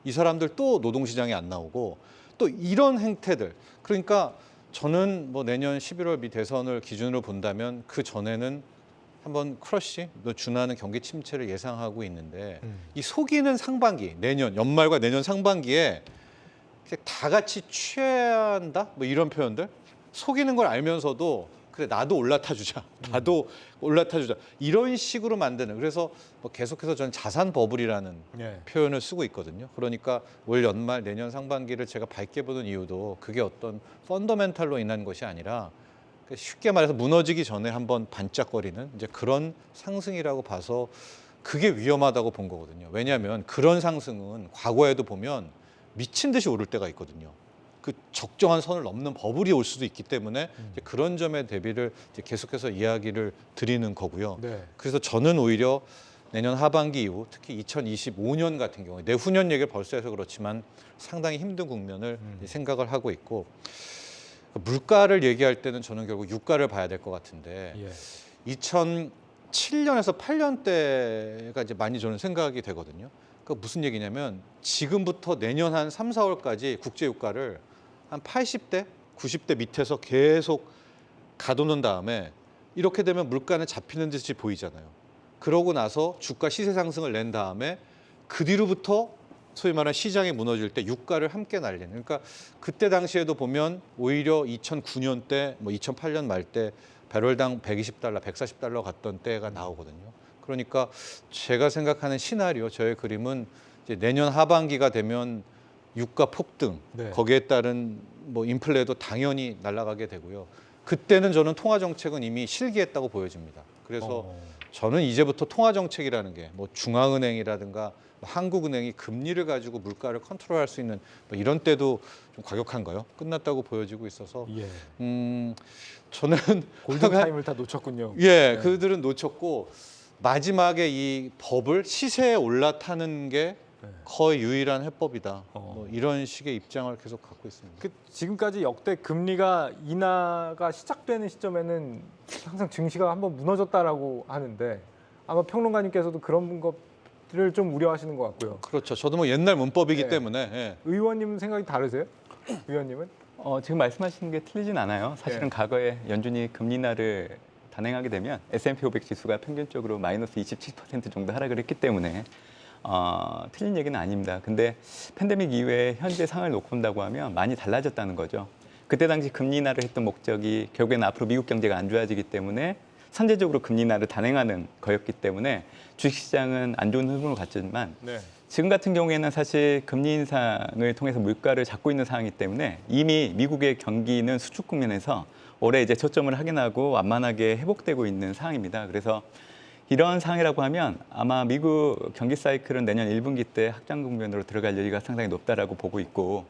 이 사람들 또 노동시장에 안 나오고 또 이런 행태들 그러니까 저는 뭐 내년 11월 미 대선을 기준으로 본다면 그 전에는 한번 크러쉬, 준하는 경기 침체를 예상하고 있는데 이 속이는 상반기, 내년 연말과 내년 상반기에 다 같이 취한다? 뭐 이런 표현들 속이는 걸 알면서도 그래 나도 올라타주자, 나도 올라타주자 이런 식으로 만드는 그래서 뭐 계속해서 저는 자산 버블이라는 네. 표현을 쓰고 있거든요. 그러니까 올 연말 내년 상반기를 제가 밝게 보는 이유도 그게 어떤 펀더멘탈로 인한 것이 아니라 쉽게 말해서 무너지기 전에 한번 반짝거리는 이제 그런 상승이라고 봐서 그게 위험하다고 본 거거든요. 왜냐하면 그런 상승은 과거에도 보면 미친 듯이 오를 때가 있거든요. 그 적정한 선을 넘는 버블이 올 수도 있기 때문에 이제 그런 점에 대비를 이제 계속해서 이야기를 드리는 거고요. 네. 그래서 저는 오히려 내년 하반기 이후 특히 2025년 같은 경우에 내후년 얘기를 벌써 해서 그렇지만 상당히 힘든 국면을 생각을 하고 있고 물가를 얘기할 때는 저는 결국 유가를 봐야 될 것 같은데 예. 2007년에서 8년 때가 이제 많이 저는 생각이 되거든요. 그러니까 무슨 얘기냐면 지금부터 내년 한 3, 4월까지 국제 유가를 한 80대, 90대 밑에서 계속 가둬놓은 다음에 이렇게 되면 물가는 잡히는 듯이 보이잖아요. 그러고 나서 주가 시세 상승을 낸 다음에 그 뒤로부터 소위 말하는 시장이 무너질 때 유가를 함께 날리는. 그러니까 그때 당시에도 보면 오히려 2009년 때, 뭐 2008년 말 때 배럴당 120달러, 140달러 갔던 때가 나오거든요. 그러니까 제가 생각하는 시나리오, 저의 그림은 이제 내년 하반기가 되면 유가 폭등, 네. 거기에 따른 뭐 인플레도 당연히 날아가게 되고요. 그때는 저는 통화 정책은 이미 실기했다고 보여집니다. 그래서 저는 이제부터 통화 정책이라는 게 뭐 중앙은행이라든가 한국은행이 금리를 가지고 물가를 컨트롤할 수 있는 뭐 이런 때도 좀 과격한가요? 끝났다고 보여지고 있어서 예. 저는 골든 타임을 다 놓쳤군요. 예, 그들은 놓쳤고 마지막에 이 법을 시세에 올라타는 게 거의 유일한 해법이다. 뭐 이런 식의 입장을 계속 갖고 있습니다. 그 지금까지 역대 금리가 인하가 시작되는 시점에는 항상 증시가 한번 무너졌다라고 하는데 아마 평론가님께서도 그런 것들을 좀 우려하시는 것 같고요. 그렇죠. 저도 뭐 옛날 문법이기 네. 때문에 예. 의원님 생각이 다르세요? 의원님은? 지금 말씀하시는 게 틀리진 않아요. 사실은 네. 과거에 연준이 금리 인하를 단행하게 되면 S&P 500 지수가 평균적으로 마이너스 27% 정도 하락을 했기 때문에 틀린 얘기는 아닙니다. 근데 팬데믹 이후에 현재 상황을 놓고 본다고 하면 많이 달라졌다는 거죠. 그때 당시 금리 인하를 했던 목적이 결국에는 앞으로 미국 경제가 안 좋아지기 때문에 선제적으로 금리 인하를 단행하는 거였기 때문에 주식시장은 안 좋은 흐름을 갔지만 네. 지금 같은 경우에는 사실 금리 인상을 통해서 물가를 잡고 있는 상황이기 때문에 이미 미국의 경기는 수축 국면에서 올해 이제 저점을 확인하고 완만하게 회복되고 있는 상황입니다. 그래서 이런 상황이라고 하면 아마 미국 경기 사이클은 내년 1분기 때 확장 국면으로 들어갈 여지가 상당히 높다라고 보고 있고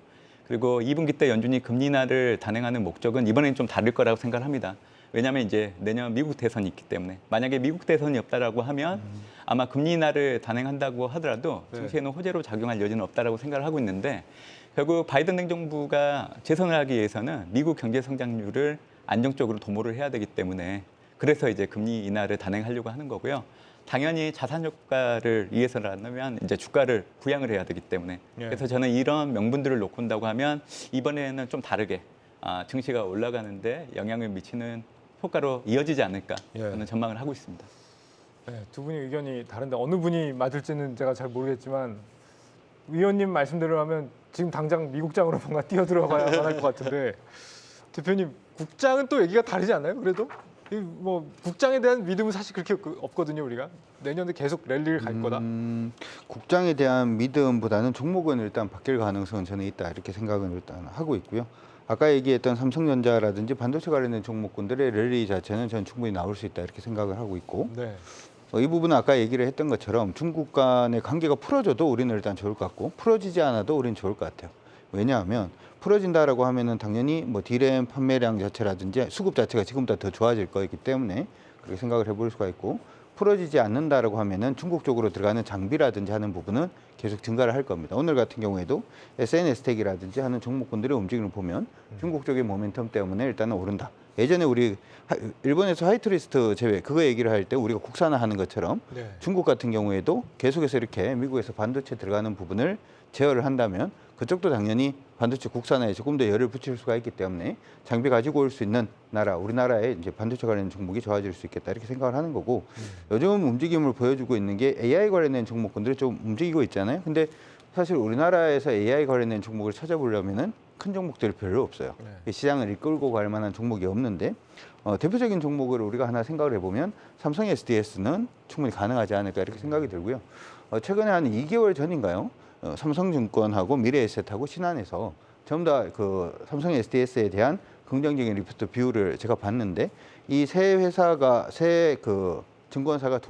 그리고 2분기 때 연준이 금리 인하를 단행하는 목적은 이번에는 좀 다를 거라고 생각을 합니다. 왜냐하면 이제 내년 미국 대선이 있기 때문에 만약에 미국 대선이 없다라고 하면 아마 금리 인하를 단행한다고 하더라도 네. 증시에는 호재로 작용할 여지는 없다라고 생각을 하고 있는데 결국 바이든 행정부가 재선을 하기 위해서는 미국 경제 성장률을 안정적으로 도모를 해야 되기 때문에 그래서 이제 금리 인하를 단행하려고 하는 거고요. 당연히 자산 효과를 위해서라면 이제 주가를 부양을 해야 되기 때문에 예. 그래서 저는 이런 명분들을 놓고 본다고 하면 이번에는 좀 다르게 증시가 올라가는데 영향을 미치는 효과로 이어지지 않을까 예. 저는 전망을 하고 있습니다. 네, 두 분이 의견이 다른데 어느 분이 맞을지는 제가 잘 모르겠지만 의원님 말씀대로 하면 지금 당장 미국장으로 뭔가 뛰어들어가야만 할 것 같은데 대표님 국장은 또 얘기가 다르지 않나요? 그래도 뭐 국장에 대한 믿음은 사실 그렇게 없거든요. 우리가 내년에 계속 랠리를 갈 거다. 국장에 대한 믿음보다는 종목은 일단 바뀔 가능성은 저는 있다 이렇게 생각은 일단 하고 있고요. 아까 얘기했던 삼성전자라든지 반도체 관련된 종목군들의 랠리 자체는 저는 충분히 나올 수 있다 이렇게 생각을 하고 있고 네. 이 부분은 아까 얘기를 했던 것처럼 중국 간의 관계가 풀어져도 우리는 일단 좋을 것 같고 풀어지지 않아도 우리는 좋을 것 같아요. 왜냐하면 풀어진다라고 하면은 당연히 뭐 디램 판매량 자체라든지 수급 자체가 지금보다 더 좋아질 거이기 때문에 그렇게 생각을 해볼 수가 있고 풀어지지 않는다라고 하면은 중국 쪽으로 들어가는 장비라든지 하는 부분은 계속 증가를 할 겁니다. 오늘 같은 경우에도 SNS텍이라든지 하는 종목군들의 움직임을 보면 중국 쪽의 모멘텀 때문에 일단은 오른다. 예전에 우리 일본에서 화이트리스트 제외 그거 얘기를 할 때 우리가 국산화하는 것처럼 네. 중국 같은 경우에도 계속해서 이렇게 미국에서 반도체 들어가는 부분을 제어를 한다면 그쪽도 당연히 반도체 국산화에 조금 더 열을 붙일 수가 있기 때문에 장비 가지고 올 수 있는 나라, 우리나라의 이제 반도체 관련 종목이 좋아질 수 있겠다 이렇게 생각을 하는 거고 요즘 움직임을 보여주고 있는 게 AI 관련된 종목군들이 좀 움직이고 있잖아요. 근데 사실 우리나라에서 AI 관련된 종목을 찾아보려면은 큰 종목들이 별로 없어요. 네. 시장을 이끌고 갈 만한 종목이 없는데 대표적인 종목을 우리가 하나 생각을 해보면 삼성 SDS는 충분히 가능하지 않을까 이렇게 생각이 들고요. 최근에 한 2개월 전인가요? 삼성증권하고 미래에셋하고 신한에서 전부 다 그 삼성 SDS에 대한 긍정적인 리포트 뷰를 제가 봤는데 이 세 회사가 세 그 증권사가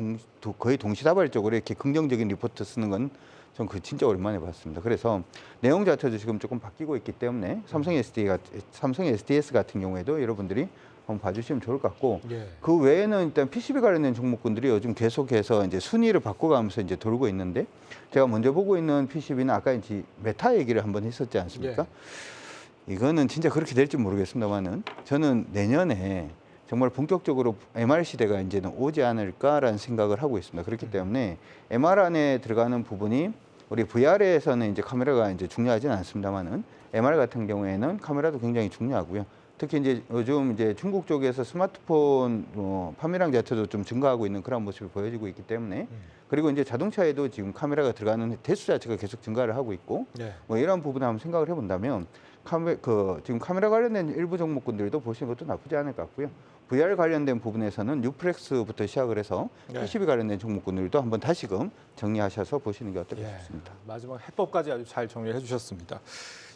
거의 동시다발적으로 이렇게 긍정적인 리포트 쓰는 건 전 그 진짜 오랜만에 봤습니다. 그래서 내용 자체도 지금 조금 바뀌고 있기 때문에 삼성 SDS 같은 경우에도 여러분들이 한번 봐주시면 좋을 것 같고 예. 그 외에는 일단 PCB 관련된 종목군들이 요즘 계속해서 이제 순위를 바꿔가면서 이제 돌고 있는데 제가 먼저 보고 있는 PCB는 아까 이제 메타 얘기를 한번 했었지 않습니까? 이거는 진짜 그렇게 될지 모르겠습니다만은 저는 내년에 정말 본격적으로 MR 시대가 이제는 오지 않을까라는 생각을 하고 있습니다. 그렇기 때문에 MR 안에 들어가는 부분이 우리 VR에서는 이제 카메라가 이제 중요하지는 않습니다만은 MR 같은 경우에는 카메라도 굉장히 중요하고요. 특히 이제 요즘 이제 중국 쪽에서 스마트폰 판매량 자체도 좀 증가하고 있는 그런 모습이 보여지고 있기 때문에 그리고 이제 자동차에도 지금 카메라가 들어가는 대수 자체가 계속 증가를 하고 있고 네. 뭐 이런 부분을 한번 생각을 해본다면 지금 카메라 관련된 일부 종목군들도 보시는 것도 나쁘지 않을 것 같고요. VR 관련된 부분에서는 뉴프렉스부터 시작을 해서 네. PCB 관련된 종목군들도 한번 다시금 정리하셔서 보시는 게 어떨까 싶습니다. 마지막 해법까지 아주 잘 정리해 주셨습니다.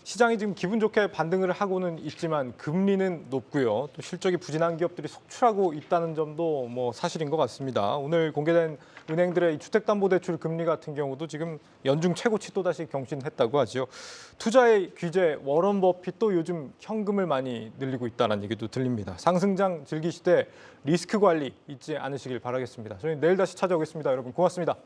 시장이 지금 기분 좋게 반등을 하고는 있지만 금리는 높고요. 또 실적이 부진한 기업들이 속출하고 있다는 점도 뭐 사실인 것 같습니다. 오늘 공개된 은행들의 이 주택담보대출 금리 같은 경우도 지금 연중 최고치 또다시 경신했다고 하죠. 투자의 귀재 워런 버핏도 요즘 현금을 많이 늘리고 있다는 얘기도 들립니다. 상승장 즐기시되 리스크 관리 잊지 않으시길 바라겠습니다. 저희 내일 다시 찾아오겠습니다. 여러분 고맙습니다.